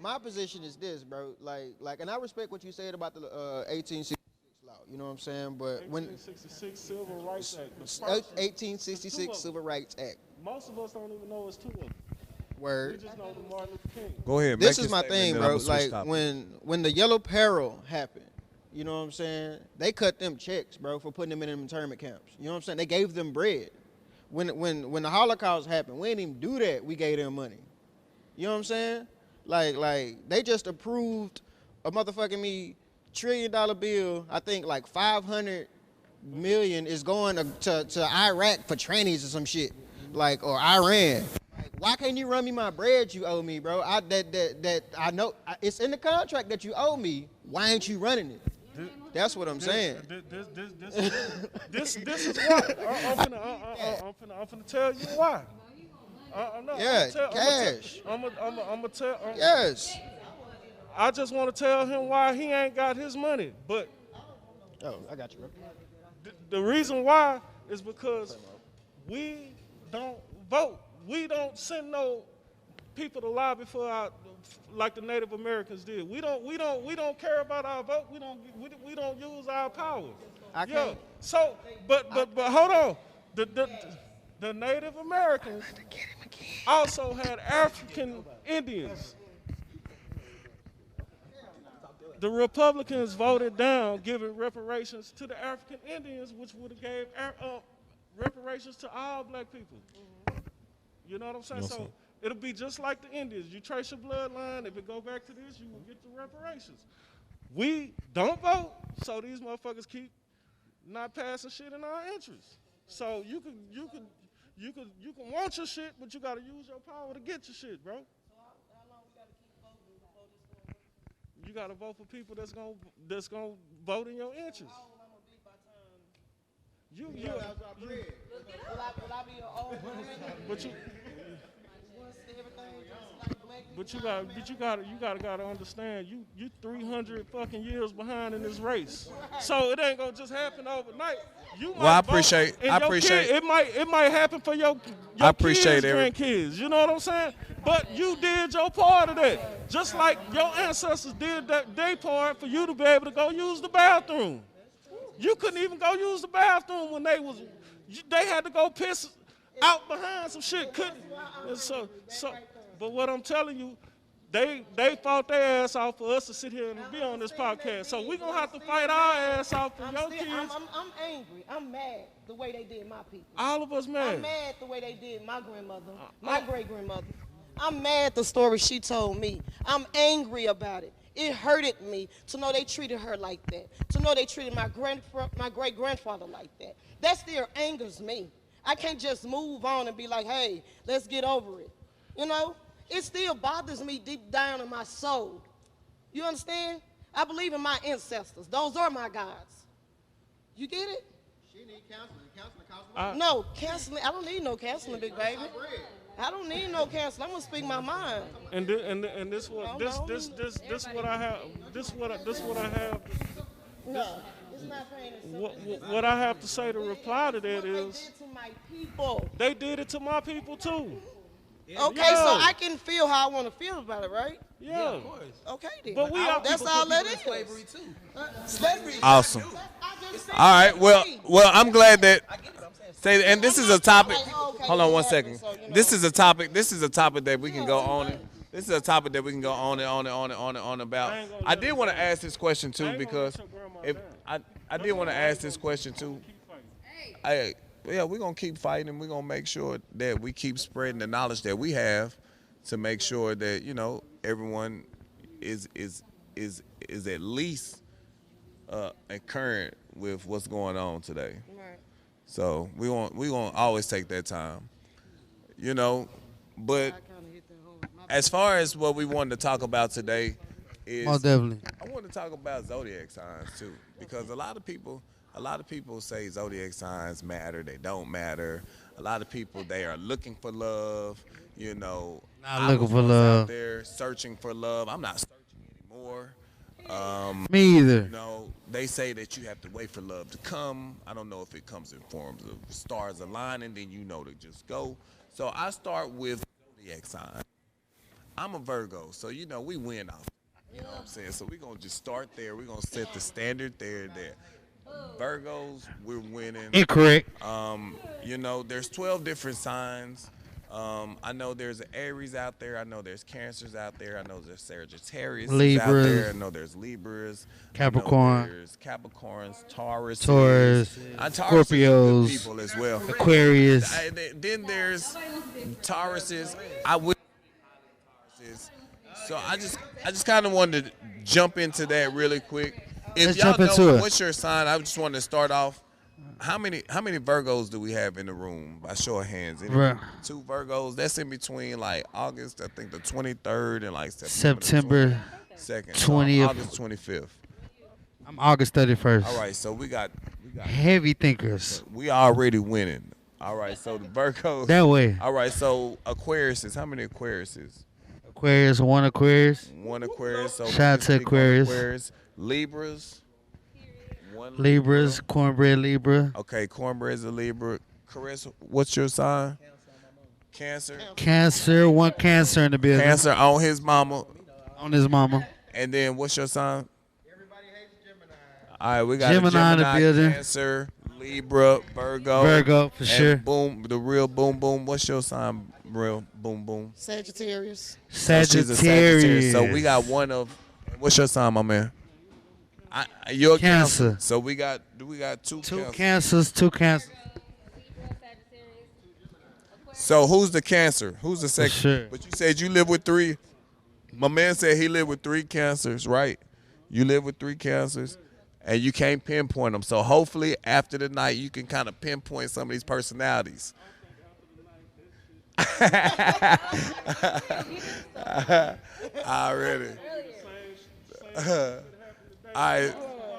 my position is this, bro. Like, and I respect what you said about the 1866 law. You know what I'm saying? But 1866 Civil Rights Act. 1866 Civil Rights Act. Most of us don't even know it's two of them. Word. We just know the Martin Luther King. Go ahead. This make is your my statement, thing, then bro. I'ma switch Like topics. when the Yellow Peril happened, you know what I'm saying? They cut them checks, bro, for putting them in internment camps. You know what I'm saying? They gave them bread. When the Holocaust happened, we didn't even do that. We gave them money. You know what I'm saying? Like they just approved a motherfucking $1 trillion bill. I think like 500 million is going to Iraq for trannies or some shit, like, or Iran. Like, why can't you run me my bread you owe me, bro? I know it's in the contract that you owe me. Why ain't you running it? That's what I'm saying. This is why. I'm finna tell you why. Yeah, cash. I'm gonna tell. Yes. I just want to tell him why he ain't got his money. But I got you, bro. The reason why is because we don't vote. We don't send no people to lobby for our, like the Native Americans did. We don't care about our vote. We don't use our power. Yeah. So, but hold on. The Native Americans also had African Indians. The Republicans voted down giving reparations to the African Indians, which would have gave reparations to all black people. You know what I'm saying? Yes, so sir. it'll be just like the Indians. You trace your bloodline. If it go back to this, you will get the reparations. We don't vote, so these motherfuckers keep not passing shit in our interest. So you can want your shit, but you gotta use your power to get your shit, bro. You gotta vote for people that's gonna vote in your interest. But you gotta understand, you 300 fucking years behind in this race. So it ain't gonna just happen overnight. I appreciate. It might happen for your I appreciate kids, grandkids. You know what I'm saying? But you did your part of that. Just like your ancestors did their part for you to be able to go use the bathroom. You couldn't even go use the bathroom when they had to go piss out behind some shit. Couldn't. But what I'm telling you, they fought their ass off for us to sit here and be on this podcast. So we're going to have to fight our ass off for your kids. I'm angry. I'm mad the way they did my people. All of us mad. I'm mad the way they did my grandmother, my great-grandmother. I'm mad the story she told me. I'm angry about it. It hurted me to know they treated her like that, to know they treated my great-grandfather like that. That still angers me. I can't just move on and be like, hey, let's get over it. You know? It still bothers me deep down in my soul. You understand? I believe in my ancestors. Those are my gods. You get it? She need counseling. Counseling costs money. No, counseling. I don't need no counseling, big baby. I don't need no counseling. I'm gonna speak my mind. And this what I have. This what I have. No, it's not plain and simple. What I have to say to reply to that is, they did to my people. They did it to my people too. Okay, so I can feel how I want to feel about it, right? Yeah. Of course. Okay, then. But that's all that is. Slavery too. Slavery. Awesome. All right. Well, I'm glad that. And this is a topic. Hold on one second. This is a topic. This is a topic that we can go on. This is a topic that we can go on and about. I did want to ask this question too because I did want to ask this question too. we're gonna keep fighting. We're gonna make sure that we keep spreading the knowledge that we have to make sure that everyone is at least current with what's going on today. Right. So we gonna always take that time, But as far as what we wanted to talk about today is, Most definitely. I want to talk about zodiac signs too, because a lot of people say zodiac signs matter. They don't matter. A lot of people, they are looking for love. Not looking for love. Out there searching for love. I'm not searching anymore. Me either. They say that you have to wait for love to come. I don't know if it comes in forms of stars aligning, then to just go. So I start with zodiac sign. I'm a Virgo, so we win off. You know what I'm saying? So we're gonna just start there. We're gonna set the standard there. Virgos, we're winning. Incorrect. There's 12 different signs. I know there's Aries out there. I know there's Cancers out there. I know there's Sagittarius out there. I know there's Libras. Capricorn. There's Capricorns, Taurus. Scorpios. People as well. Aquarius. Then there's Tauruses. I would. So I just kind of wanted to jump into that really quick. If Let's y'all jump into know it. what's your sign, I just wanted to start off. How many Virgos do we have in the room? By show of hands. Two Virgos. That's in between like August, I think the 23rd, and like September 2nd. 20th. So August 25th. I'm August 31st. All right, so we got heavy thinkers. We already winning. All right, so the Virgos. That way. All right, so Aquariuses. How many Aquariuses? Aquarius, one Aquarius. One Aquarius. So Shout out to Aquarius. Libras. Libras, cornbread Libra. Okay, cornbread's a Libra. Carissa, what's your sign? Cancer. Cancer, one Cancer in the building. Cancer on his mama. On his mama. And then what's your sign? All right, we got Gemini in the building. Cancer, Libra, Virgo. Virgo, for and sure. Boom, the real boom boom. What's your sign? Real boom boom. Sagittarius. Sagittarius. So she's a Sagittarius. So we got one of. What's your sign, my man? You're a Cancer. So we got two Cancers, two Cancers. So who's the Cancer? Who's the second? Sure. But you said you live with three. My man said he lived with three Cancers, right? You live with three Cancers, and you can't pinpoint them. So hopefully after the night you can kind of pinpoint some of these personalities. Already.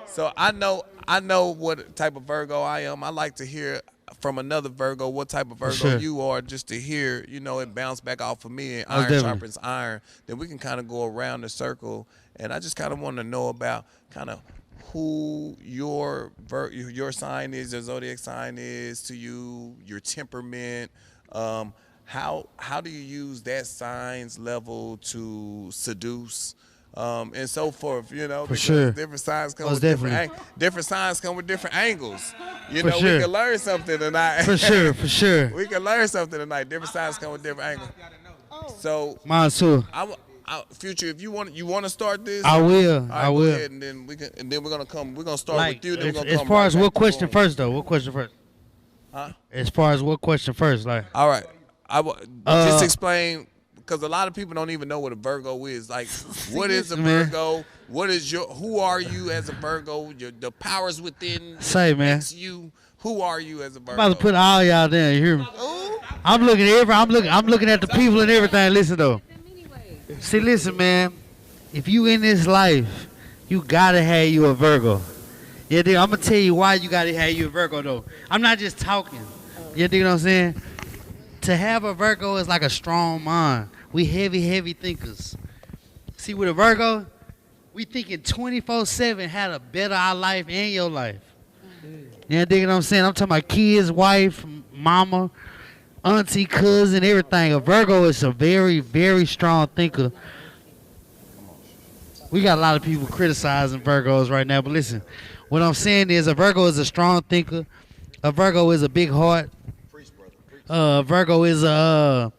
So I know what type of Virgo I am. I like to hear from another Virgo what type of Virgo you are, just to hear, it bounce back off of me, and iron sharpens iron. Then we can kind of go around the circle, and I just kind of want to know about kind of who your sign is, your zodiac sign is to you, your temperament. How do you use that signs level to seduce? And so forth, because different signs come with different signs come with different angles. We can learn something tonight. For sure. We can learn something tonight. Different signs come with different angles. So mine too. Future, if you want to start this, I will. Right, I will. Go ahead, and then we're gonna start with you. Then we're gonna as come far right as back what to question boom. first though? What question first? Huh? As far as what question first, like. All right. Just explain. Because a lot of people don't even know what a Virgo is. Like, what is a Virgo? What is who are you as a Virgo? The powers within. Say, man. Makes you. Who are you as a Virgo? I'm about to put all y'all there. You hear me? I'm looking at I'm looking at the people and everything. Listen though. See, listen, man. If you in this life, you gotta have you a Virgo. Yeah, dude, I'm gonna tell you why you gotta have you a Virgo though. I'm not just talking. You dig what I'm saying? To have a Virgo is like a strong mind. We heavy thinkers. See, with a Virgo, we thinking 24/7 how to better our life and your life. You dig what I'm saying? I'm talking about kids, wife, mama, auntie, cousin, everything. A Virgo is a very, very strong thinker. We got a lot of people criticizing Virgos right now, but listen, what I'm saying is a Virgo is a strong thinker. A Virgo is a big heart. Virgo is a...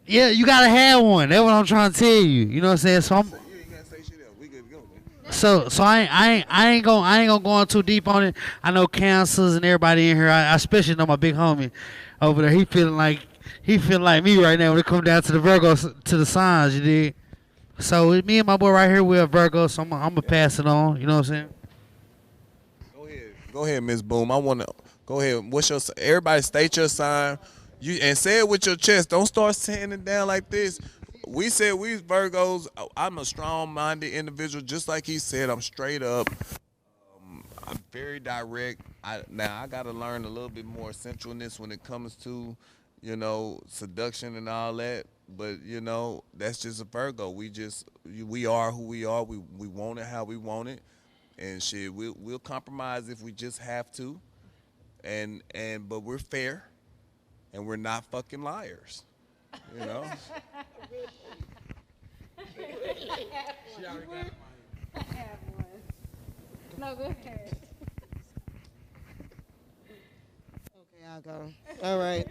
yeah, you gotta have one. That's what I'm trying to tell you. You know what I'm saying? So I'm... You ain't gotta say shit else. We good to go, man. So I ain't gonna go on too deep on it. I know cancers and everybody in here. I especially know my big homie over there. He feeling like me right now when it come down to the Virgos to the signs. You did. So me and my boy right here, we're Virgos. So I'm gonna pass it on. You know what I'm saying? Go ahead, Miss Boom. I want to go ahead. What's your? Everybody state your sign. You and say it with your chest. Don't start saying it down like this. We said we Virgos. I'm a strong-minded individual, just like he said. I'm straight up. I'm very direct. Now I got to learn a little bit more sensualness when it comes to, seduction and all that. But that's just a Virgo. We are who we are. We want it how we want it, and shit. We'll compromise if we just have to, but we're fair, and we're not fucking liars. You know. She already got mine. I have one. No, go ahead. Okay, I'll go. All right.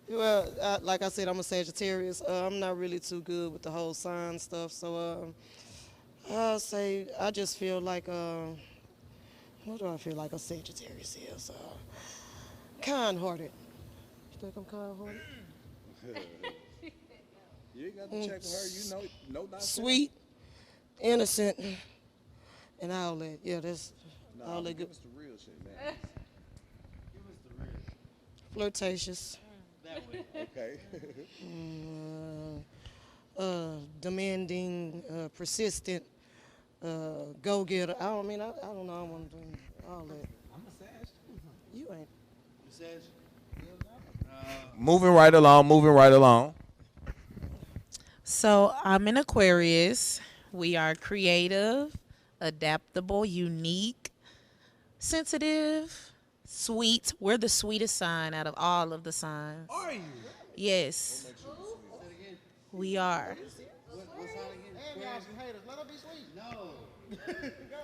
Well, like I said, I'm a Sagittarius. I'm not really too good with the whole sign stuff, so I'll say I just feel like what do I feel like a Sagittarius is? Kind-hearted. You think I'm kind-hearted? You ain't got to check with her. No doubt. Sweet, innocent, and all that. Yeah, that's all that good. Give us the real shit, man. Give us the real. Flirtatious. That way. Okay. Demanding, persistent, go-getter. I don't know. I want to do all that. I'm a Sag. You ain't. You Sag? Moving right along. So I'm an Aquarius. We are creative, adaptable, unique, sensitive, sweet. We're the sweetest sign out of all of the signs. Are you? Yes. We are.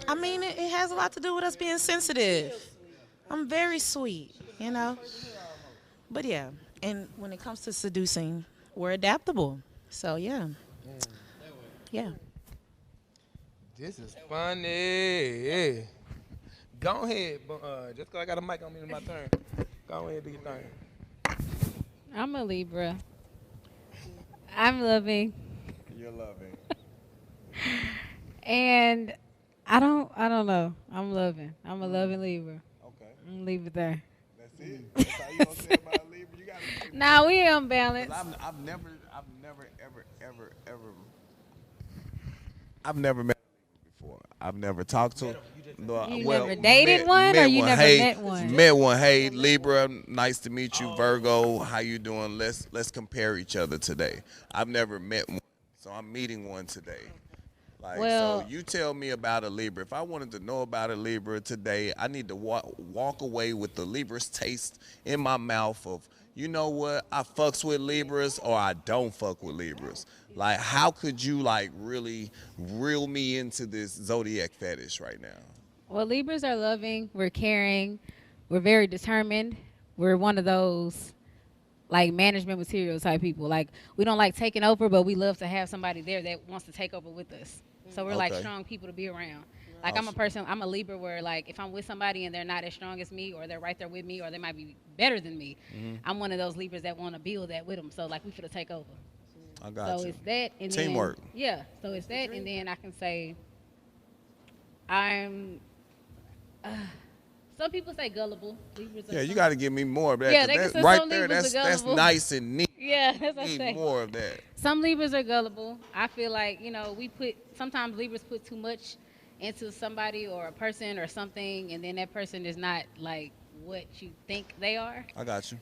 I mean, it has a lot to do with us being sensitive. I'm very sweet, But yeah, and when it comes to seducing, we're adaptable. So yeah. Yeah. This is funny. Go ahead, just because I got a mic on me, it's my turn. Go ahead, do your thing. I'm a Libra. I'm loving. You're loving. And I don't know. I'm loving. I'm a loving Libra. Okay. I'm gonna leave it there. That's it. That's how you gonna say about a Libra. You gotta. Nah, we unbalanced. I've never, I've never met a Libra before. I've never talked to. You never dated one, or you never met one? Met one. Hey, Libra, nice to meet you. Virgo, how you doing? Let's compare each other today. I've never met one, so I'm meeting one today. So you tell me about a Libra. If I wanted to know about a Libra today, I need to walk away with the Libra's taste in my mouth of, you know what, I fucks with Libras or I don't fuck with Libras. Like, how could you really reel me into this zodiac fetish right now? Well, Libras are loving. We're caring. We're very determined. We're one of those management material type people. Like, we don't like taking over, but we love to have somebody there that wants to take over with us. So we're strong people to be around. Like, awesome. I'm a Libra where if I'm with somebody and they're not as strong as me, or they're right there with me, or they might be better than me, I'm one of those Libras that want to build that with them. So we finna take over. I got you. So it's that, and teamwork. Then, yeah. So it's that, and then I can say I'm. Some people say gullible. Yeah, you got to give me more of that. Yeah, that's say right some there. Libras That's nice and neat. Yeah, that's what I need say. more of that. Some Libras are gullible. I feel like sometimes Libras put too much into somebody or a person or something, and then that person is not what you think they are. I got you.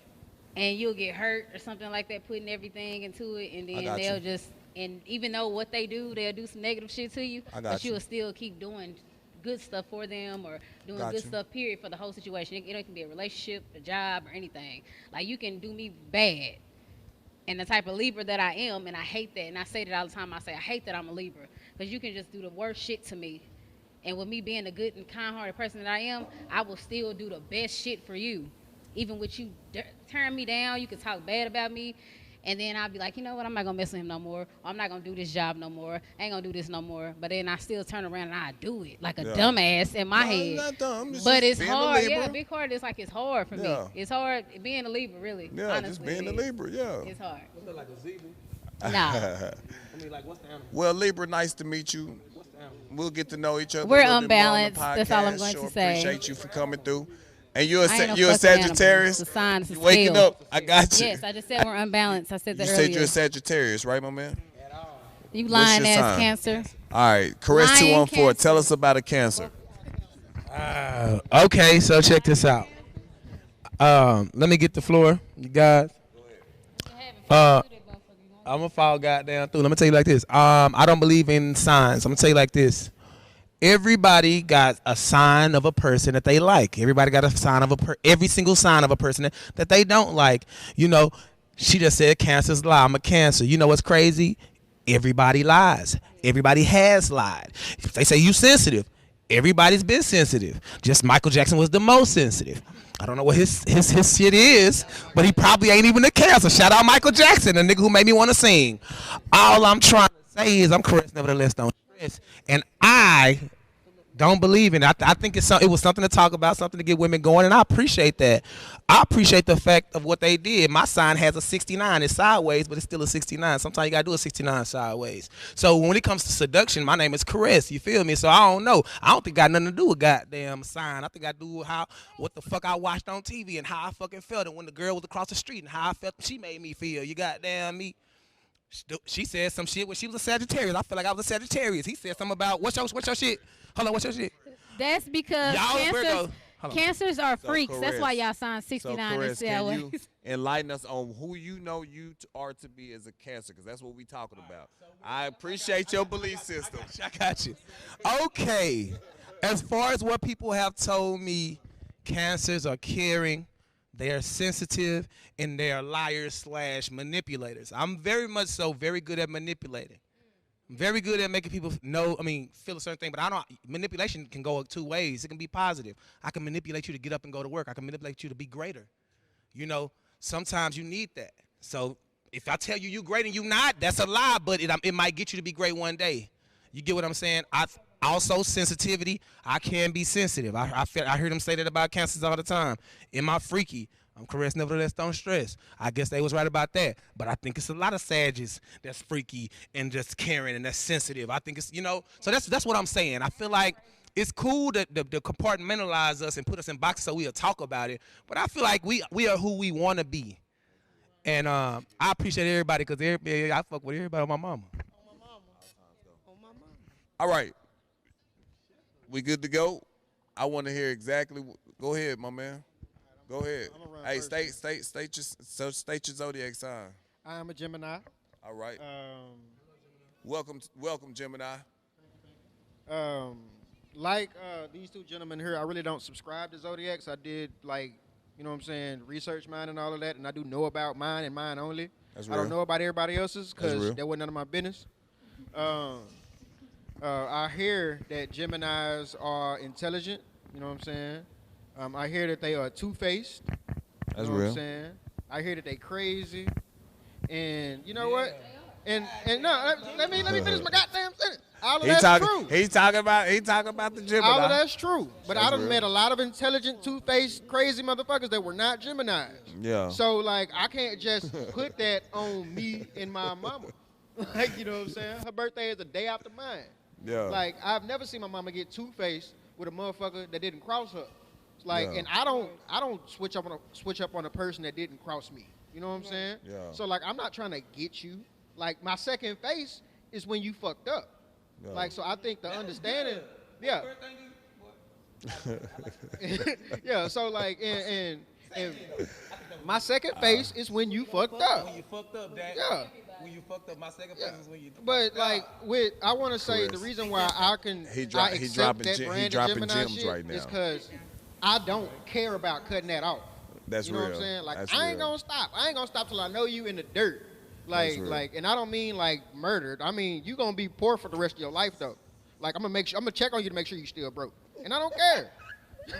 And you'll get hurt or something like that, putting everything into it, and then they'll just, and even though what they do, they'll do some negative shit to you, but you'll still keep doing good stuff for them, or doing good stuff, period, for the whole situation. It can be a relationship, a job, or anything. Like, you can do me bad. And the type of Libra that I am, and I hate that, and I say that all the time, I hate that I'm a Libra, because you can just do the worst shit to me. And with me being the good and kind-hearted person that I am, I will still do the best shit for you. Even with you tearing me down, you can talk bad about me, And then I'll be like, you know what, I'm not gonna mess with him no more. Or I'm not gonna do this job no more. I ain't gonna do this no more. But then I still turn around and I do it like a dumbass in my head. Not dumb. But it's being a hard. Libra. Yeah, big heart is like it's hard for me. It's hard being a Libra, really. Yeah, honestly, just being a it is. Libra, yeah. It's hard. What's that, like a zebra? Nah. I mean, like, what's the animal? Well, Libra, nice to meet you. We'll get to know each other. We're a little bit more on the unbalanced. That's all I'm podcast. going Sure to say. Appreciate you for coming through. And you're a, I ain't no you're a fucking Sagittarius. animal. It's a sign. It's a You waking scale. up. I got you. Yes, I just said we're unbalanced. I said that You earlier. said you're a Sagittarius, right, my man? You What's lying your ass sign? Cancer. All right, Caress Lion 214. Cancer. Tell us about a Cancer. Okay, so check this out. Let me get the floor, you guys. I'm gonna fall goddamn through. Let me tell you like this. I don't believe in signs. I'm gonna tell you like this. Everybody got a sign of a person that they like. Everybody got a sign of every single sign of a person that they don't like. You know, she just said Cancer's lie. I'm a Cancer. You know what's crazy? Everybody lies. Everybody has lied. If they say you sensitive, everybody's been sensitive. Just Michael Jackson was the most sensitive. I don't know what his shit is, but he probably ain't even a Cancer. Shout out Michael Jackson, the nigga who made me want to sing. All I'm trying to say is I'm correct, nevertheless don't stress. And I don't believe in it. I think it was something to talk about, something to get women going, and I appreciate that. I appreciate the fact of what they did. My sign has a 69. It's sideways, but it's still a 69. Sometimes you got to do a 69 sideways. So when it comes to seduction, my name is Caress. You feel me? So I don't know. I don't think it got nothing to do with goddamn sign. I think I do with what the fuck I watched on TV and how I fucking felt, and when the girl was across the street and how I felt she made me feel. You goddamn me. She said some shit when she was a Sagittarius. I feel like I was a Sagittarius. He said something about what's your shit? Hold on, what's your shit? That's because cancers are freaks. So That's why Caress. y'all signed 69 and Caress, can sideways. you enlighten us on who you know you are to be as a Cancer? Because that's what we talking about. I appreciate your belief system. I got you. Okay. As far as what people have told me, Cancers are caring, they are sensitive, and they are liars/manipulators. I'm very much so very good at manipulating. I'm very good at making people feel a certain thing, but manipulation can go two ways. It can be positive. I can manipulate you to get up and go to work. I can manipulate you to be greater. You know, sometimes you need that. So if I tell you you great and you not, that's a lie, but it might get you to be great one day. You get what I'm saying? Also, sensitivity. I can be sensitive. I hear them say that about Cancers all the time. Am I freaky? I'm Caress, nevertheless don't stress. I guess they was right about that. But I think it's a lot of Sagittarius that's freaky and just caring and that's sensitive. I think it's, so that's what I'm saying. I feel like it's cool to compartmentalize us and put us in boxes so we'll talk about it. But I feel like we are who we want to be. And I appreciate everybody because I fuck with everybody on my mama. All right. We good to go? I want to hear exactly. Go ahead, my man. Go ahead. Hey, state your zodiac sign. I am a Gemini. All right. Welcome, Gemini. Like these two gentlemen here, I really don't subscribe to zodiacs. I did research mine and all of that, and I do know about mine and mine only. That's I don't real. know about everybody else's because that wasn't none of my business. I hear that Geminis are intelligent. You know what I'm saying? I hear that they are two-faced. That's you know real. What I'm saying? I hear that they crazy. And you know what? And no, let me finish my goddamn sentence. All of that's true. He talking about the Gemini. All of that's true. But That's I done real. met a lot of intelligent, two-faced, crazy motherfuckers that were not Geminis. Yeah. So like I can't just put that on me and my mama. Like, you know what I'm saying? Her birthday is a day after mine. Yeah. Like I've never seen my mama get two-faced with a motherfucker that didn't cross her. Like, Yeah. and I don't switch up on a person that didn't cross me. You know what I'm saying? Yeah. So like I'm not trying to get you. Like my second face is when you fucked up. Yeah. Like so I think the understanding, yeah. Yeah, so like and my second face is when you fucked up. When you fucked up, Dad. Yeah. When you fucked up, my second face is when you. But like I want to say the Chris. reason why I accept dropping that he brand of dropping Gemini gems shit right now. is because I don't care about cutting that off. That's you know real. what I'm saying? Like That's I ain't real. gonna stop. I ain't gonna stop till I know you in the dirt. That's real. And I don't mean like murdered. I mean you gonna be poor for the rest of your life though. Like I'm gonna check on you to make sure you still broke. And I don't care.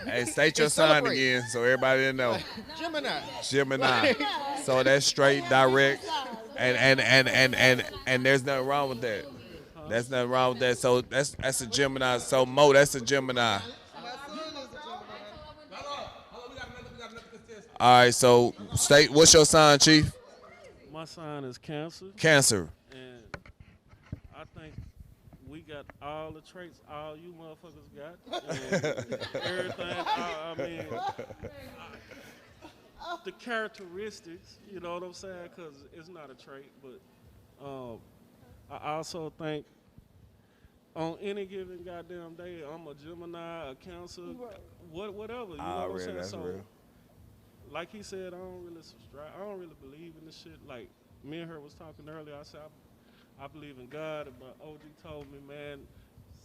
Hey, state your And sign celebrate. again so everybody know. Gemini. Gemini. So that's straight, direct, and there's nothing wrong with that. That's nothing wrong with that. So that's a Gemini. So Mo, that's a Gemini. All right. So state, what's your sign, Chief? My sign is Cancer. Cancer. And I think we got all the traits all you motherfuckers got. And everything. I mean, the characteristics, you know what I'm saying? Because it's not a trait, but I also think on any given goddamn day, I'm a Gemini, a Cancer, whatever. You know what I'm saying? That's So, real. like he said, I don't really subscribe. I don't really believe in this shit. Like me and her was talking earlier. I said I believe in God, and my OG told me, man,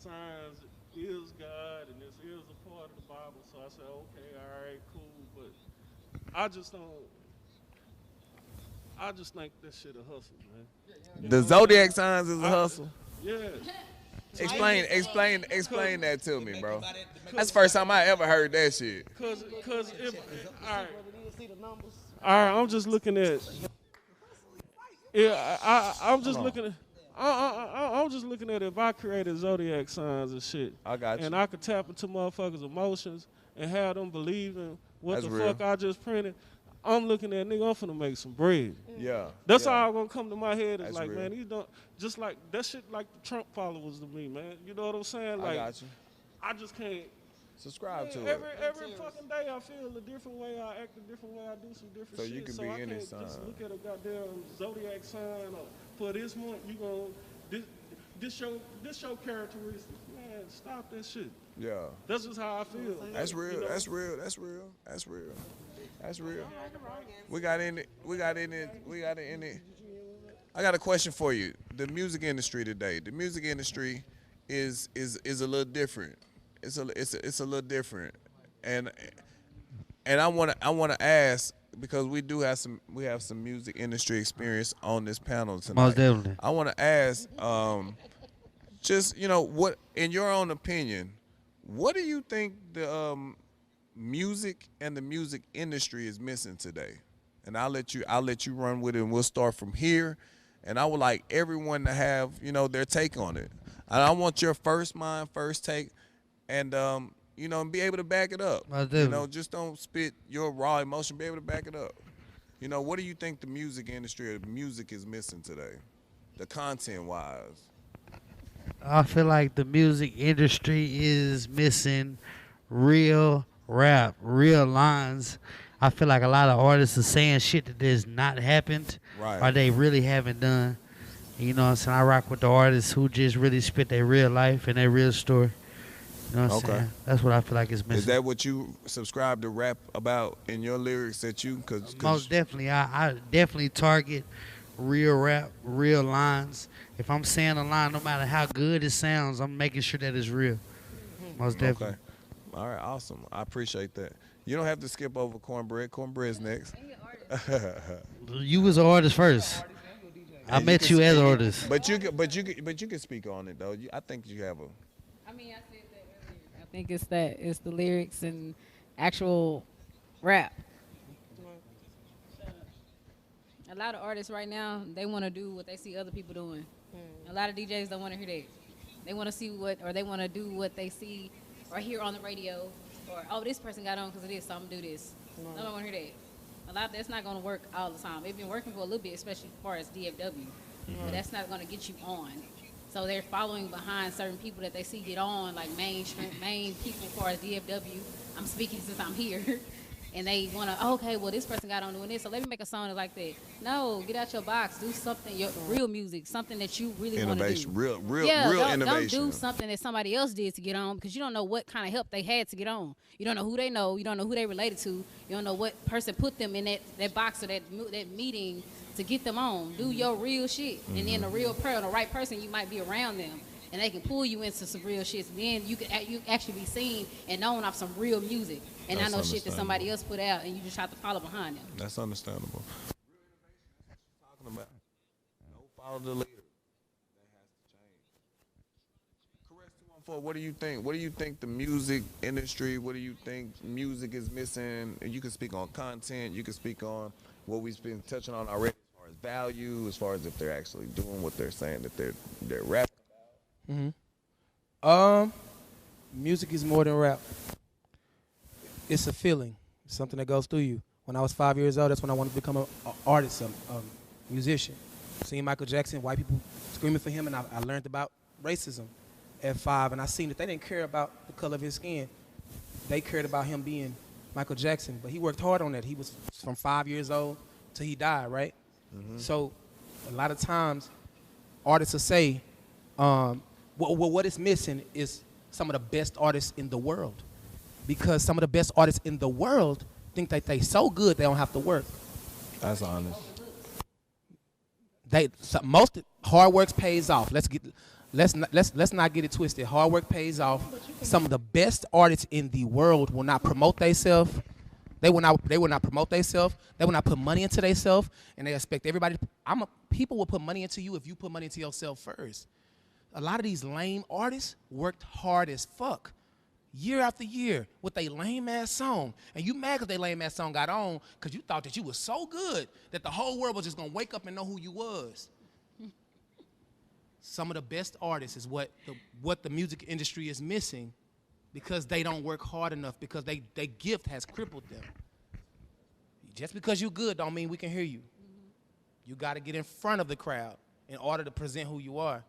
signs is God, and this is a part of the Bible. So I said, okay, all right, cool, but I just don't. I just think this shit a hustle, man. The Zodiac Signs is a hustle. Yeah. Explain that to me, bro. That's the first time I ever heard that shit. Cause if all right, I'm just looking at. Yeah, I'm just looking at. I'm just looking at if I created zodiac signs and shit. I got you. And I could tap into motherfuckers' emotions and have them believing what That's the real. fuck I just printed. I'm looking at nigga, I'm finna make some bread. Yeah. That's yeah. all gonna come to my head. Is That's like, real. man, these don't just like that shit like the Trump followers to me, man. You know what I'm saying? I Like, got you. I just can't. Subscribe to Every it. every fucking day I feel a different way. I act a different way. I do some different So shit. you can so be I any can't sign. just look at a goddamn zodiac sign or for this month you gonna this show characteristics. Man, stop that shit. Yeah. That's just how I feel. That's real. You know? That's real. That's real. That's real. That's real. We got in it. We got in it. We got it in it. I got a question for you. The music industry today. The music industry is a little different. It's a little different. And I wanna ask, because we have some music industry experience on this panel tonight. Most definitely. I wanna ask, just what, in your own opinion, what do you think the music and the music industry is missing today? And I'll let you run with it, and we'll start from here. And I would like everyone to have their take on it. And I want your first take, and and be able to back it up. Just don't spit your raw emotion. Be able to back it up. What do you think the music industry or the music is missing today, the content wise? I feel like the music industry is missing real rap, real lines. I feel like a lot of artists are saying shit that has not happened, Right. or they really haven't done. You know what I'm saying? I rock with the artists who just really spit their real life and their real story. You know what I'm saying? That's what I feel like is missing. Is that what you subscribe to rap about in your lyrics that you? Most definitely. I definitely target real rap, real lines. If I'm saying a line, no matter how good it sounds, I'm making sure that it's real. Most definitely. Okay. All right, awesome. I appreciate that. You don't have to skip over Cornbread. Cornbread's next. You was an artist first. I met you as an artist. But you can speak on it though. I think you have a. I mean, I said that earlier. I think it's the lyrics and actual rap. A lot of artists right now, they want to do what they see other people doing. A lot of DJs don't want to hear that. They want to see they want to do what they see or hear on the radio, or, oh, this person got on because of this, so I'm going to do this. I don't want to hear that. That's not going to work all the time. It's been working for a little bit, especially as far as DFW, but that's not going to get you on. So they're following behind certain people that they see get on, like main people as far as DFW. I'm speaking since I'm here. And they want to, okay, well, this person got on doing this, so let me make a song like that. No, get out your box. Do something, your real music, something that you really want to do. Innovation, real don't innovation. do something that somebody else did to get on, because you don't know what kind of help they had to get on. You don't know who they know. You don't know who they related to. You don't know what person put them in that box or that meeting to get them on. Do your real shit. And then the real the right person, you might be around them. And they can pull you into some real shit. Then you actually be seen and known off some real music. And That's I know shit that somebody else put out, and you just have to follow behind them. That's understandable. Talking about follow the leader. That has to change. Caress For what do you think? What do you think the music industry? What do you think music is missing? You can speak on content. You can speak on what we've been touching on already, as far as value, as far as if they're actually doing what they're saying that they're rapping. Music is more than rap. It's a feeling. It's something that goes through you. When I was 5 years old, that's when I wanted to become an artist, a musician. Seeing Michael Jackson, white people screaming for him, and I learned about racism at 5, and I seen that they didn't care about the color of his skin. They cared about him being Michael Jackson, but he worked hard on that. He was from 5 years old till he died, right? So a lot of times, artists will say, what is missing is some of the best artists in the world, because some of the best artists in the world think that they so good they don't have to work. That's honest. Most hard work pays off. Let's not get it twisted. Hard work pays off. Some of the best artists in the world will not promote themselves. They will not promote themselves. They will not put money into themselves, and they expect everybody. People will put money into you if you put money into yourself first. A lot of these lame artists worked hard as fuck, year after year, with a lame ass song, and you mad because they lame ass song got on because you thought that you was so good that the whole world was just gonna wake up and know who you was. Some of the best artists is what the music industry is missing, because they don't work hard enough, because they gift has crippled them. Just because you're good don't mean we can hear you. You got to get in front of the crowd in order to present who you are.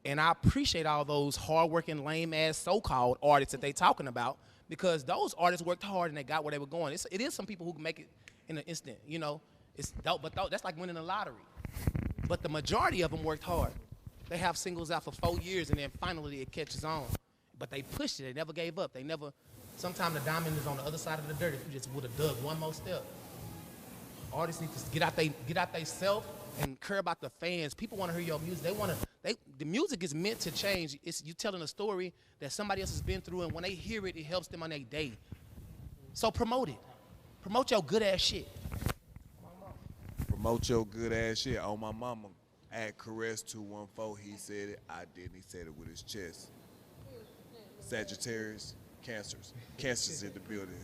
And I appreciate all those hardworking, lame-ass so-called artists that they talking about, because those artists worked hard and they got where they were going. It is some people who can make it in an instant, you know. It's dope, but that's like winning the lottery. But the majority of them worked hard. They have singles out for 4 years, and then finally it catches on. But they pushed it. They never gave up. Sometimes the diamond is on the other side of the dirt if you just would have dug one more step. Artists need to get out they self and care about the fans. People want to hear your music. The music is meant to change. It's you telling a story that somebody else has been through, and when they hear it, it helps them on their day. So promote it. Promote your good ass shit. Promote your good ass shit. On my mama, at Caress214, he said it. I didn't. He said it with his chest. Sagittarius, Cancers. Cancers in the building.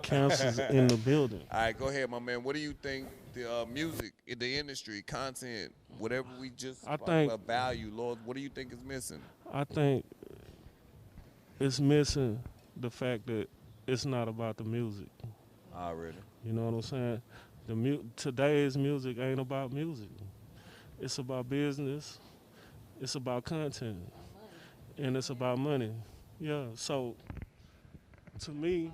Cancers in the building. All right, go ahead, my man. What do you think the music, in the industry, content, whatever we just I talked think about, value, Lord, what do you think is missing? I think it's missing the fact that it's not about the music. Already. You know what I'm saying? Today's music ain't about music. It's about business. It's about content. And it's about money. Yeah, so to me,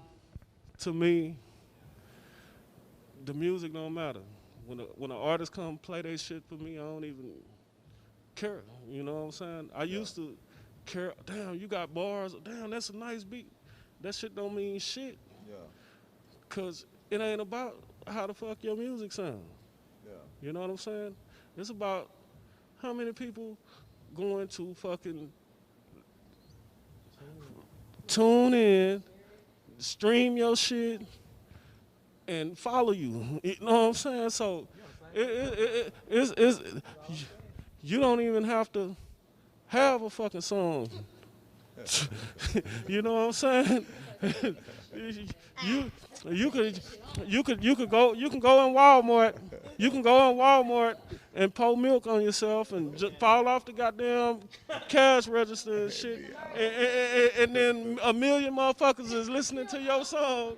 the music don't matter. When an artist come play their shit for me, I don't even care. You know what I'm saying? I used to care. Damn, you got bars. Damn, that's a nice beat. That shit don't mean shit. Yeah. Cause it ain't about how the fuck your music sound. Yeah. You know what I'm saying? It's about how many people going to fucking tune in, stream your shit, and follow you. You know what I'm saying? So it's you don't even have to have a fucking song. You know what I'm saying? You can go in Walmart. You can go in Walmart and pour milk on yourself and just fall off the goddamn cash register and shit, and then a million motherfuckers is listening to your song.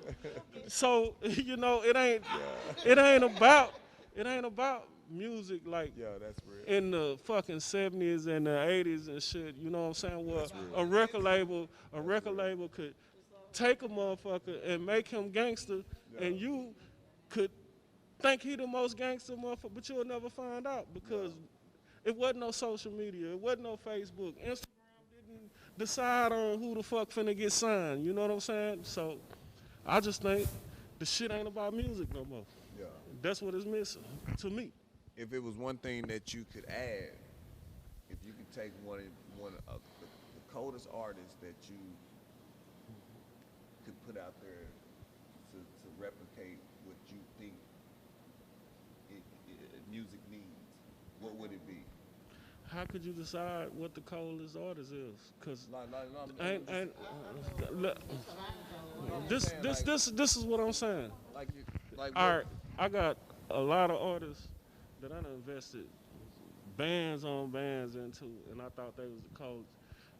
So you know it ain't about music like that's real. in the fucking 70s and the 80s and shit. You know what I'm saying? Well, a record label could take a motherfucker and make him gangster, and you could think he the most gangster motherfucker, but you'll never find out because it wasn't no social media, it wasn't no Facebook. Instagram didn't decide on who the fuck finna get signed. You know what I'm saying? So I just think the shit ain't about music no more. Yeah. That's what it's missing to me. If it was one thing that you could add, if you could take one of the coldest artists that you could put out there to replicate what you think music needs, what would it be? how could you decide what the coldest artist is? Because this is what I'm saying. All right, I got a lot of artists that I done invested bands on bands into, and I thought they was the coldest.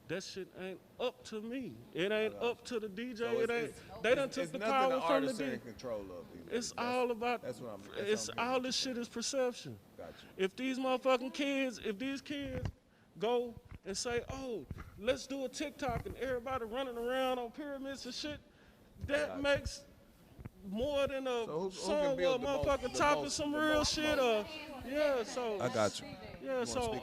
That shit ain't up to me. It ain't up to the DJ. So it ain't. They done took the power from the DJ. Control of it's all about. That's what it's all this shit is perception. Gotcha. If these motherfucking kids, if these kids go and say, "Oh, let's do a TikTok," and everybody running around on pyramids and shit, that makes more than a song where a motherfucker topping some real shit. Yeah, so I got you. Yeah, so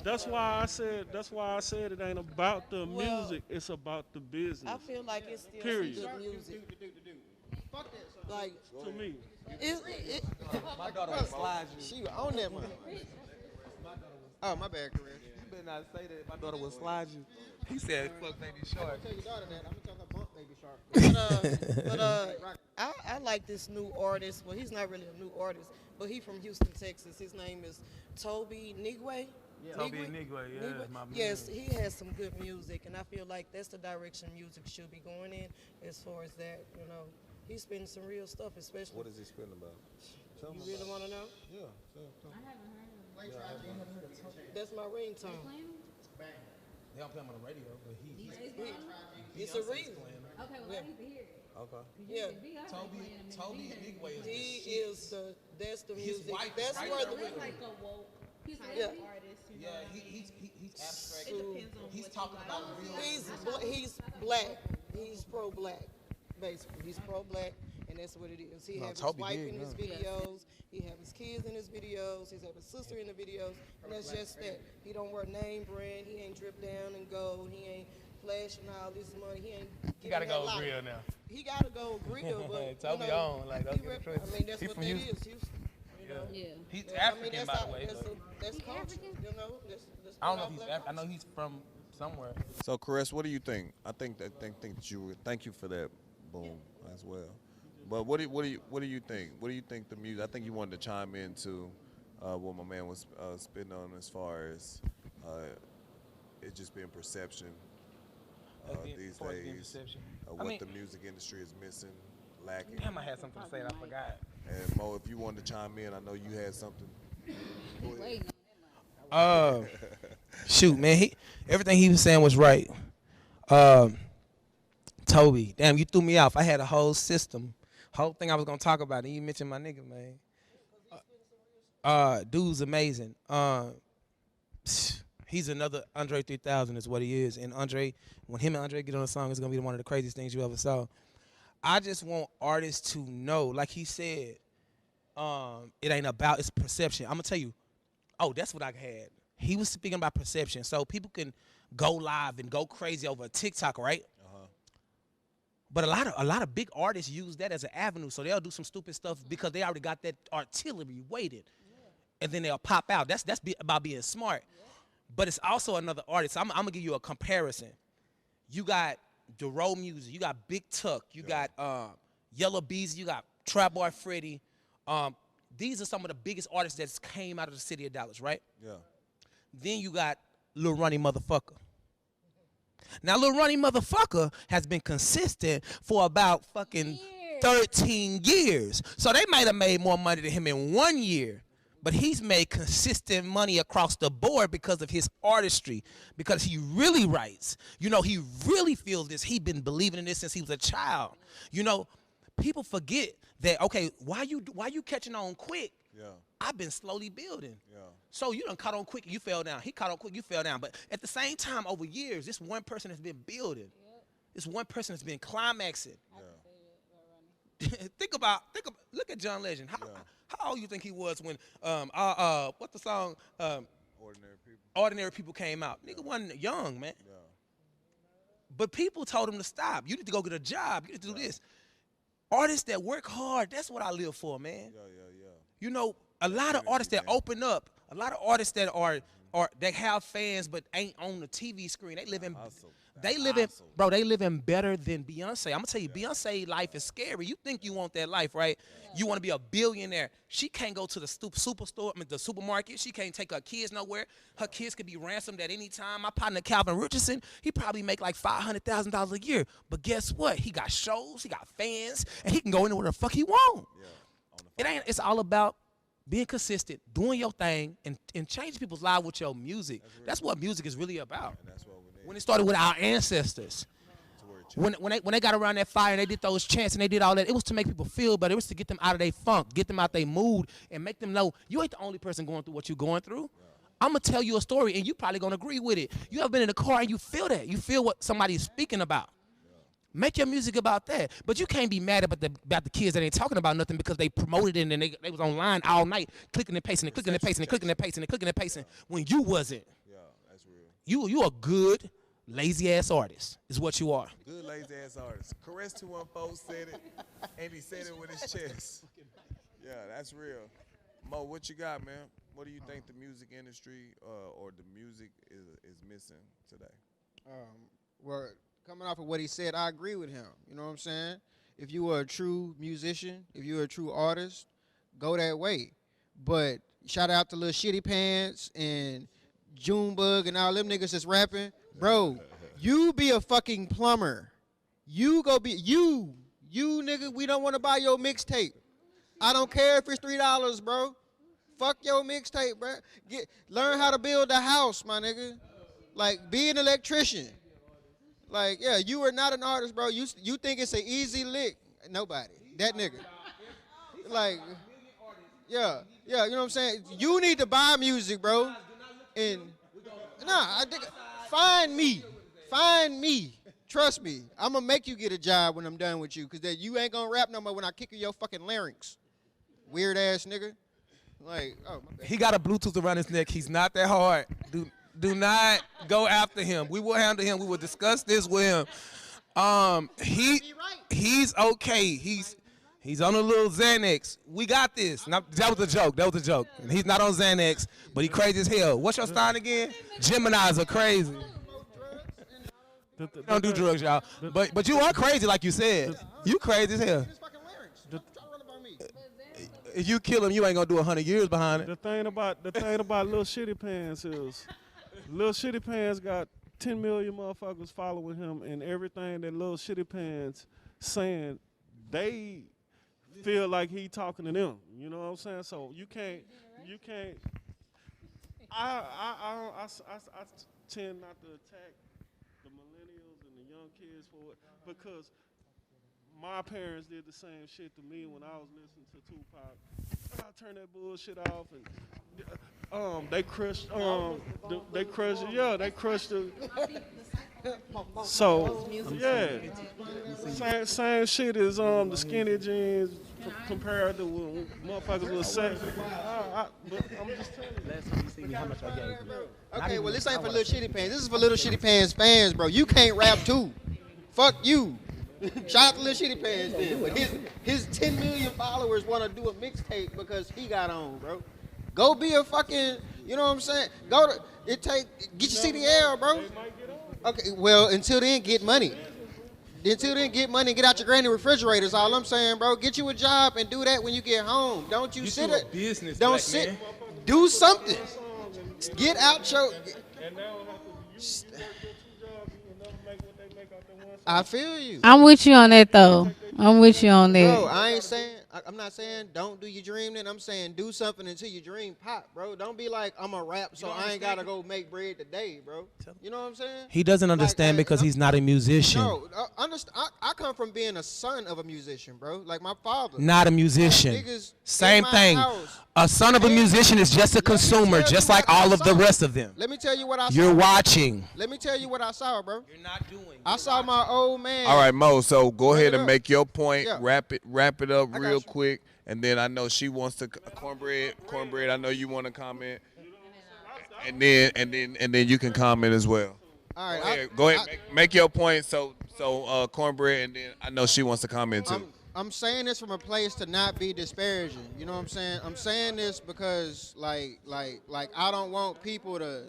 that's why I said it ain't about the music, it's about the business. I feel like it's still Period. some good music. Like to me. My daughter will slide you. She on that one. Oh, my bad, Chris. You better not say that. My daughter will slide you. He said, "Fuck Baby Shark." Tell your daughter that. I'm gonna talk about Baby Shark. I like this new artist. Well, he's not really a new artist, but he from Houston, Texas. His name is Toby Nigwe. Toby Nigwe, yeah, my man. Yes, he has some good music, and I feel like that's the direction music should be going in. As far as that, you know, he's spinning some real stuff, especially. What is he spinning about? You really want to know? Yeah. That's my ringtone. They don't play him on the radio, but It's a reason. Okay, well, I need to hear it. Okay. Yeah. Toby Nigwe is He is that's the His music. wife That's is where right the there. Like a woke yeah. artist. Yeah, he's abstract. It depends on He's what talking you about like. real. He's black. He's pro-black, basically. He's pro-black, and that's what it is. He has his wife in his videos. He have his kids in his videos. He have his sister in the videos, and that's just that. He don't wear name brand. He ain't drip down and gold. He ain't flashing all this money. He ain't. You gotta go real now. He gotta go real, but Toby on like that's good choice. I mean, that's He what from that Houston. is. Houston. You know? Yeah. He's Yeah, African, by the way. That's culture. You know, that's I don't know part if of he's. black I know he's from somewhere. So, Chris, what do you think? I think that thank you for that, boom, as well. But what do you think? What do you think the music? I think you wanted to chime into what my man was spitting on as far as it just being perception these days. What the music industry is missing, lacking. Damn, I had something to say and I forgot. And Mo, if you wanted to chime in, I know you had something. Shoot, man, everything he was saying was right. Toby, damn, you threw me off. I had a whole system, whole thing I was gonna talk about, and you mentioned my nigga, man. Dude's amazing. He's another Andre 3000 is what he is. And Andre, when him and Andre get on a song, it's gonna be one of the craziest things you ever saw. I just want artists to know, like he said, it ain't about, it's perception. I'm gonna tell you, that's what I had. He was speaking about perception. So people can go live and go crazy over TikTok, right? But a lot of big artists use that as an avenue. So they'll do some stupid stuff because they already got that artillery weighted. And then they'll pop out. That's about being smart. But it's also another artist. I'm gonna give you a comparison. You got Dero Music, you got Big Tuck, you got Yellow Bees, you got Trap Boy Freddy. These are some of the biggest artists that came out of the city of Dallas, right? Yeah. Then you got Lil Runny Motherfucker. Now Lil Runny Motherfucker has been consistent for about fucking 13 years. So they might have made more money than him in 1 year. But he's made consistent money across the board because of his artistry, because he really writes. You know, he really feels this. He's been believing in this since he was a child. You know, people forget that, okay, why you catching on quick? Yeah. I've been slowly building. Yeah. So you done caught on quick, you fell down. He caught on quick, you fell down. But at the same time, over years, this one person has been building. This one person has been climaxing. Look at John Legend. How old you think he was when what the song Ordinary People came out? Nigga wasn't young, man. Yeah. But people told him to stop. You need to go get a job. You need to do this. Artists that work hard, that's what I live for, man. Yeah. You know, a lot of artists that open up, a lot of artists that are or they have fans but ain't on the TV screen. They live in Hustle. they live in bro, they living better than Beyonce. I'm gonna tell you, Beyonce life is scary. You think you want that life, right? You want to be a billionaire. She can't go to the superstore, the supermarket. She can't take her kids nowhere. Her kids could be ransomed at any time. My partner Calvin Richardson, he probably make like $500,000 a year. But guess what? He got shows, he got fans, and he can go anywhere the fuck he want. It's all about being consistent, doing your thing, and changing people's lives with your music. That's what music is really about. And that's what we need. When it started with our ancestors, when they got around that fire and they did those chants and they did all that, it was to make people feel better. It was to get them out of their funk, get them out their mood, and make them know you ain't the only person going through what you're going through. I'm going to tell you a story, and you probably going to agree with it. You ever been in the car and you feel that? You feel what somebody is speaking about. Make your music about that. But you can't be mad about the kids that ain't talking about nothing because they promoted it and they was online all night clicking and pasting and clicking and pasting and clicking and pasting and clicking and pasting when you wasn't. Yeah, that's real. You a good, lazy-ass artist is what you are. Good lazy-ass artist. Caress 214 said it, and he said it with his chest. Yeah, that's real. Mo, what you got, man? What do you think the music industry or the music is missing today? Well, coming off of what he said, I agree with him. You know what I'm saying? If you are a true musician, if you're a true artist, go that way. But shout out to Lil Shitty Pants and Junebug and all them niggas that's rapping. Bro, you be a fucking plumber. You go be, you nigga, we don't want to buy your mixtape. I don't care if it's $3, bro. Fuck your mixtape, bro. Learn how to build a house, my nigga. Like, be an electrician. Like, yeah, you are not an artist, bro. You think it's an easy lick. Nobody. That nigga. Like, yeah, you know what I'm saying? You need to buy music, bro. And, I think, find me. Trust me. I'm going to make you get a job when I'm done with you, because you ain't going to rap no more when I kick your fucking larynx. Weird ass nigga. Like, oh, my bad. He got a Bluetooth around his neck. He's not that hard. Do not go after him. We will handle him. We will discuss this with him. He's okay. He's on a little Xanax. We got this. Now, that was a joke. And he's not on Xanax, but he crazy as hell. What's your sign again? Geminis are crazy. Don't do drugs, y'all. But you are crazy, like you said. You crazy as hell. If you kill him, you ain't gonna do 100 years behind it. The thing about Lil Shitty Pants is, Lil Shitty Pants got 10 million motherfuckers following him, and everything that Lil Shitty Pants saying, they feel like he talking to them. You know what I'm saying? So you can't. I tend not to attack the millennials and the young kids for it, because my parents did the same shit to me when I was listening to Tupac. I turned that bullshit off, and they crushed the. So yeah, same shit as the skinny jeans compared to when motherfuckers was sex. But I'm just telling you. Okay, well, this ain't for Little Shitty Pants. This is for Little Shitty Pants fans, bro. You can't rap too. Fuck you. Shout out to Little Shitty Pants then. But his 10 million followers want to do a mixtape because he got on, bro. Go be a fucking, you know what I'm saying? Get your CDL, bro. Okay, well, until then, get money. Until then, get money and get out your granny refrigerators. All I'm saying, bro. Get you a job and do that when you get home. Don't you sit at business. Don't sit. Man. Do something. Get out your. I feel you. I'm with you on that, though. I'm with you on that. Bro, I'm not saying don't do your dream then. I'm saying do something until your dream pop, bro. Don't be like, I'm a rap, so I ain't got to go make bread today, bro. You know what I'm saying? He doesn't understand because he's not a musician. No, I come from being a son of a musician, bro. Like my father. Not a musician. Same thing. A son of a musician is just a consumer, just like all of the rest of them. Let me tell you what I saw. You're watching. Let me tell you what I saw, bro. You're not doing. I saw my old man. All right, Mo. So go ahead and make your point. Yeah. Wrap it up real quick, and then I know she wants to cornbread. I know you want to comment, and then you can comment as well. All right. Go ahead. Make your point. So cornbread, and then I know she wants to comment too. I'm saying this from a place to not be disparaging. You know what I'm saying? I'm saying this because like I don't want people to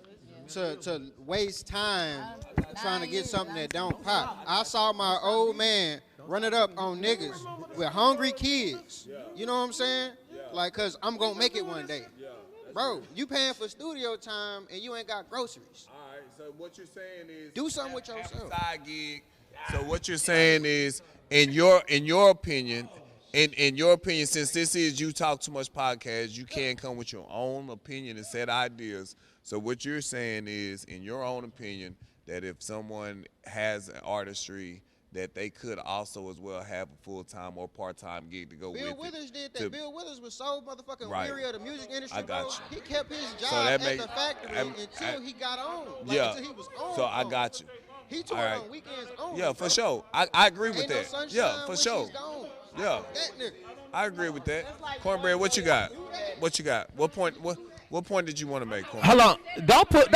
waste time trying to get something that don't pop. I saw my old man run it up on niggas with hungry kids. You know what I'm saying? Like, cause I'm gonna make it one day. Bro, you paying for studio time and you ain't got groceries. All right, so what you're saying is do something with yourself. Side gig. So what you're saying is, in your opinion, in your opinion, since this is You Talk Too Much podcast, you can come with your own opinion and set ideas. So what you're saying is, in your own opinion, that if someone has an artistry, that they could also as well have a full-time or part-time gig to go with it. Bill Withers did that. Bill Withers was so motherfucking weary of the music industry, I got bro. you. He kept his job So that at the factory until he got on. Like, yeah. until he was on. So I got you. He toured on weekends only. Yeah, for sure. I agree with Ain't no that. sunshine Yeah, for when sure. she's gone. Yeah. That nigga. I agree with that. Cornbread, what you got? What you got? What point did you want to make, Cornbread? Hold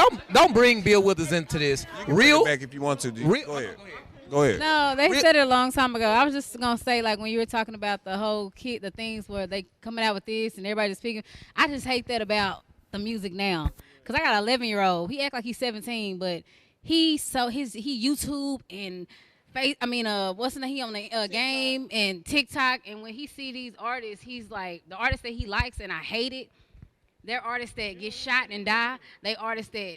on. Don't bring Bill Withers into this. You can bring it back if you want to. Go ahead. Go ahead. No, they said it a long time ago. I was just gonna say, like, when you were talking about the whole kid, the things where they coming out with this and everybody just speaking. I just hate that about the music now, cause I got an 11-year-old. He act like he's 17, but he YouTube and what's the name? He on the game and TikTok, and when he see these artists, he's like, the artists that he likes, and I hate it. They're artists that get shot and die. They artists that.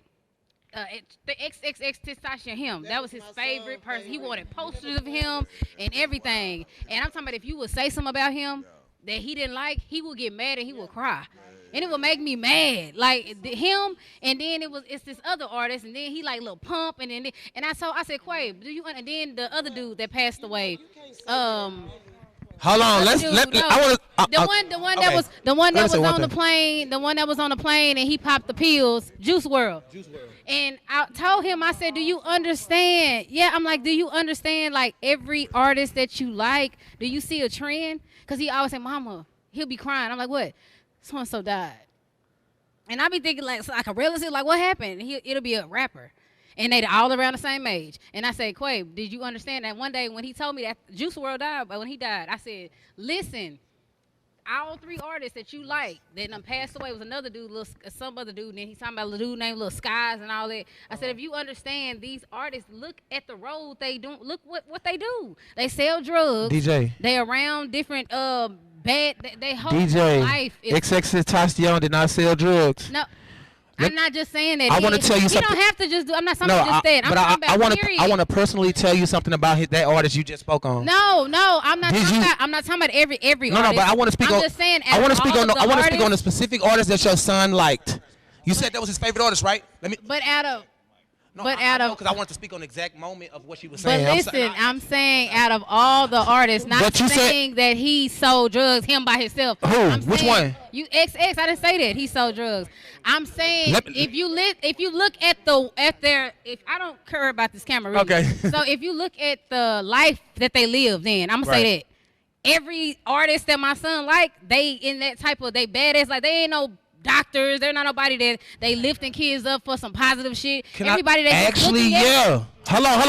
The XXX Tentacion, him. That was his favorite person. He wanted posters of him and everything. And I'm talking about, if you would say something about him that he didn't like, he would get mad and he would cry. And it would make me mad. Like him, and then it's this other artist, and then he like Lil Pump, and I said, Quay, do you? And then the other dude that passed away, hold on, the one that was on the plane, the one that was on the plane, and he popped the pills, Juice WRLD. And I told him, I said, do you understand? Yeah, I'm like, do you understand, like, every artist that you like, do you see a trend? Because he always say, Mama, he'll be crying. I'm like, what? So-and-so died. And I be thinking, like, a relative, like, what happened? It'll be a rapper. And they all around the same age. And I said, Quay, did you understand that one day when he told me that Juice WRLD died, but when he died, I said, listen, all three artists that you like that done passed away was another dude, some other dude, and then he's talking about a dude named Lil Skies and all that. I said, if you understand these artists, look at the road they do. Look what they do. They sell drugs. DJ. They around different bad. They whole DJ. life is. XXX Tentacion did not sell drugs. No. I'm not just saying that. I want to tell you something. You don't have to just do. I'm not something you just said. I'm talking about period. I want to personally tell you something about that artist you just spoke on. No, I'm not talking about. I'm not talking about every artist. No, but I want to speak on. I'm just saying. I want to speak on. I want to speak on the specific artist that your son liked. You said that was his favorite artist, right? But out of. Because I wanted to speak on the exact moment of what she was saying. But listen, I'm saying out of all the artists, not saying that he sold drugs him by himself. Who? Which one? You XX. I didn't say that he sold drugs. I'm saying if you look at if I don't care about this camera. Really. Okay. So if you look at the life that they live, then I'm gonna say that every artist that my son like, they in that type of they badass, like they ain't no doctors. They're not nobody that they lifting kids up for some positive shit. Everybody that actually, yeah. Hold on,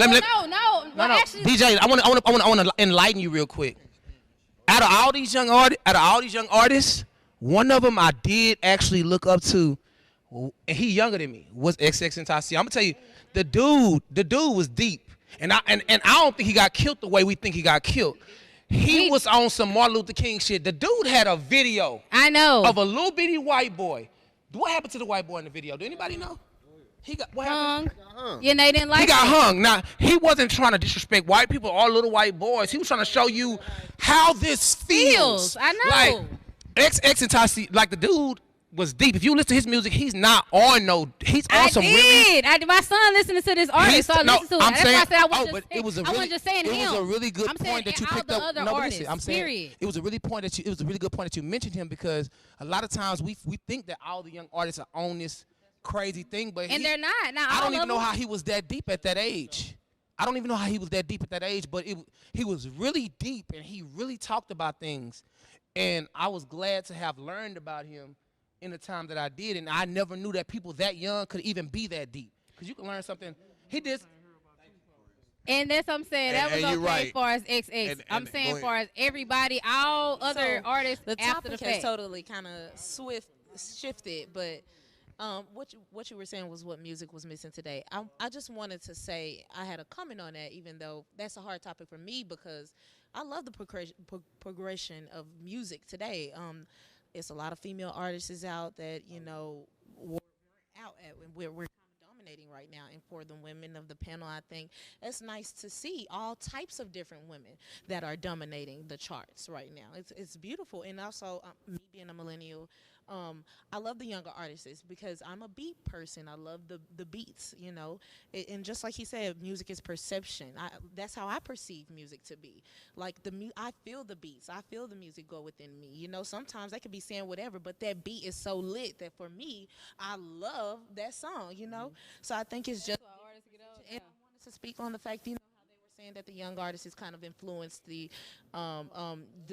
wait. No. Actually, DJ, I want to enlighten you real quick. Out of all these young artists, one of them I did actually look up to, and he younger than me, was XXXTentacion. I'm gonna tell you, the dude was deep, and I don't think he got killed the way we think he got killed. He was on some Martin Luther King shit. The dude had a video. I know. Of a little bitty white boy. What happened to the white boy in the video? Do anybody know? He got hung. Yeah, they didn't like. He got hung. Now he wasn't trying to disrespect white people or little white boys. He was trying to show you how this feels. I know. Like XXXTentacion, like the dude was deep. If you listen to his music, he's not on no. He's on some really. My son listening to this artist, so I listened to it. That's why I said I wasn't just saying him. It was a really good point that you picked up. No, listen, I'm saying it was a really point that you. It was a really good point that you mentioned him, because a lot of times we think that all the young artists are on this crazy thing, but they're not. Now, I don't even know how he was that deep at that age. But he was really deep, and he really talked about things, and I was glad to have learned about him in the time that I did, and I never knew that people that young could even be that deep. Because you can learn something. He did. And that's what I'm saying. That was And you're okay right. as far as XX. And I'm saying go as far as everybody, all other So, artists the after the topic has fact. totally kind of shifted, but what you were saying was what music was missing today. I just wanted to say I had a comment on that, even though that's a hard topic for me because I love the progression of music today. It's a lot of female artists out that we're out at, and we're kind of dominating right now. And for the women of the panel, I think it's nice to see all types of different women that are dominating the charts right now. It's beautiful. And also, me being a millennial, I love the younger artists because I'm a beat person. I love the beats, and just like he said, music is perception. That's how I perceive music to be. Like I feel the beats. I feel the music go within me. Sometimes I could be saying whatever, but that beat is so lit that for me, I love that song. So I think it's just. And I wanted to speak on the fact, how they were saying that the young artists has kind of influenced the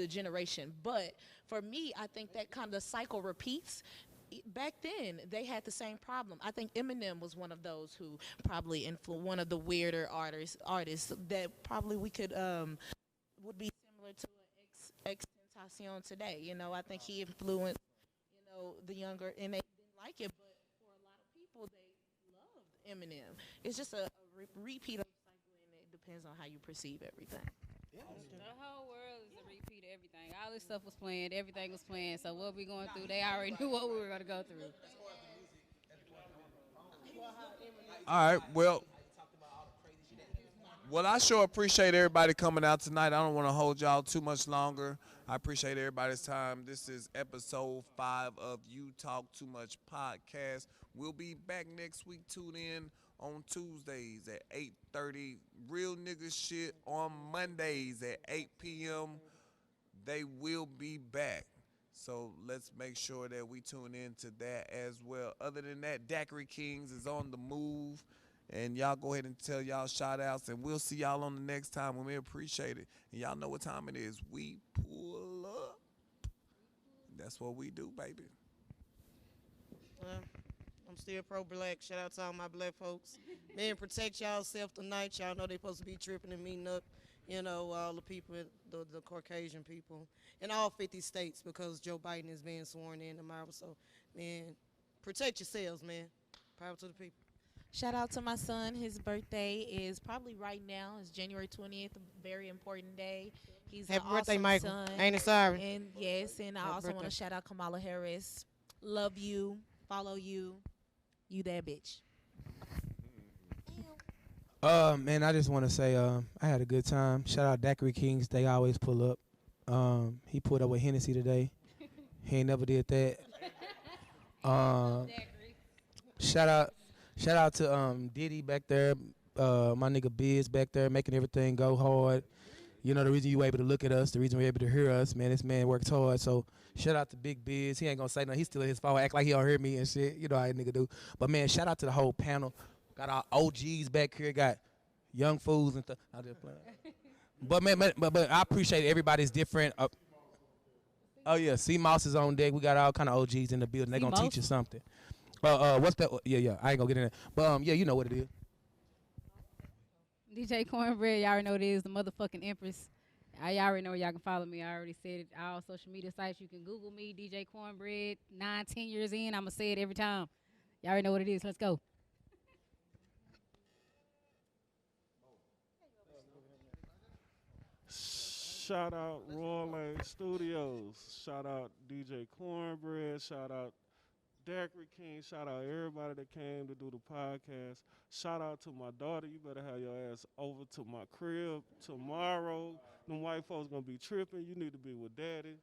generation. But for me, I think that kind of cycle repeats. Back then, they had the same problem. I think Eminem was one of those who probably influenced one of the weirder artists that probably we could would be similar to an Extentacion today. I think he influenced the younger, and they didn't like it, but for a lot of people, they loved Eminem. It's just a repeat of the cycle, and it depends on how you perceive everything. The whole world is a repeat of everything. All this stuff was planned. Everything was planned. So what we going through, they already knew what we were going to go through. All right, well, I sure appreciate everybody coming out tonight. I don't want to hold y'all too much longer. I appreciate everybody's time. This is episode 5 of You Talk Too Much podcast. We'll be back next week. Tune in on Tuesdays at 8:30. Real nigga shit on Mondays at 8 p.m. They will be back. So let's make sure that we tune in to that as well. Other than that, Daiquiri Kings is on the move. And y'all go ahead and tell y'all shout outs. And we'll see y'all on the next time when we appreciate it. And y'all know what time it is. We pull up. That's what we do, baby. I'm still pro-black. Shout out to all my black folks. Man, protect y'all-self tonight. Y'all know they supposed to be tripping and meeting up. All the people, the Caucasian people in all 50 states because Joe Biden is being sworn in tomorrow. So, man, protect yourselves, man. Power to the people. Shout out to my son. His birthday is probably right now. It's January 20th, a very important day. He's Happy an birthday, awesome Michael. son. Ain't it sorry? And yes, and I Happy also want birthday. to shout out Kamala Harris. Love you. Follow you. You that bitch. Man, I just want to say I had a good time. Shout out Daiquiri Kings. They always pull up. He pulled up with Hennessy today. He ain't never did that. Shout out to Diddy back there. My nigga Biz back there making everything go hard. The reason you able to look at us, the reason we're able to hear us, man, this man works hard. So shout out to Big Biz. He ain't gonna say nothing. He's still in his phone, act like he don't hear me and shit. You know how a nigga do. But man, shout out to the whole panel. Got our OGs back here. Got young fools and stuff. I'm just playing. But man, but I appreciate everybody's different. Oh yeah, C Mouse is on deck. We got all kind of OGs in the building. They gonna teach you something. What's that? Yeah. I ain't gonna get in there. But yeah, you know what it is. DJ Cornbread, y'all already know what it is, the motherfucking Empress. Y'all already know where y'all can follow me. I already said it. All social media sites. You can Google me, DJ Cornbread. 9-10 years in, I'ma say it every time. Y'all already know what it is. Let's go. Shout out Royal Lane Studios. Shout out DJ Cornbread. Shout out Daiquiri King. Shout out everybody that came to do the podcast. Shout out to my daughter. You better have your ass over to my crib tomorrow. Them white folks gonna be tripping. You need to be with daddy.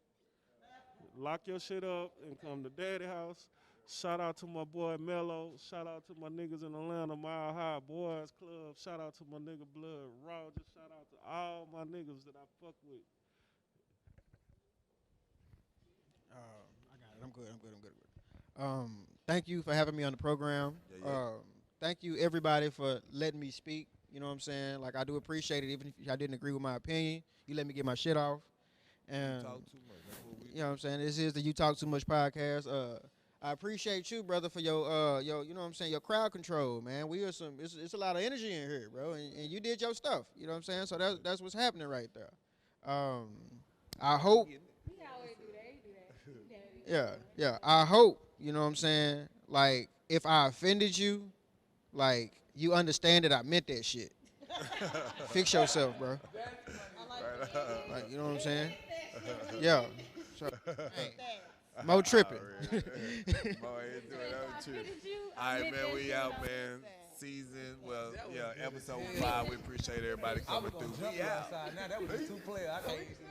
Lock your shit up and come to daddy house. Shout out to my boy Mello. Shout out to my niggas in Atlanta, Mile High Boys Club. Shout out to my nigga Blood Roger. Shout out to all my niggas that I fuck with. I got it. I'm good. Thank you for having me on the program. Thank you everybody for letting me speak. You know what I'm saying? Like, I do appreciate it, even if I didn't agree with my opinion. You let me get my shit off. And You talk too much. That's what we you know what I'm saying? This is the You Talk Too Much podcast. I appreciate you, brother, for your, you know what I'm saying, your crowd control, man. We are some, it's a lot of energy in here, bro, and you did your stuff. You know what I'm saying? So that's what's happening right there. I hope. Yeah. I hope, you know what I'm saying, like, if I offended you, like, you understand that I meant that shit. Fix yourself, bro. Like, you know what I'm saying? Yeah. So, Mo tripping. Mo ain't doing that trip. All right, man, we out, man. Season, well, yeah, episode 5. We appreciate everybody coming through. We out. Now that was a 2-player. I can't use it.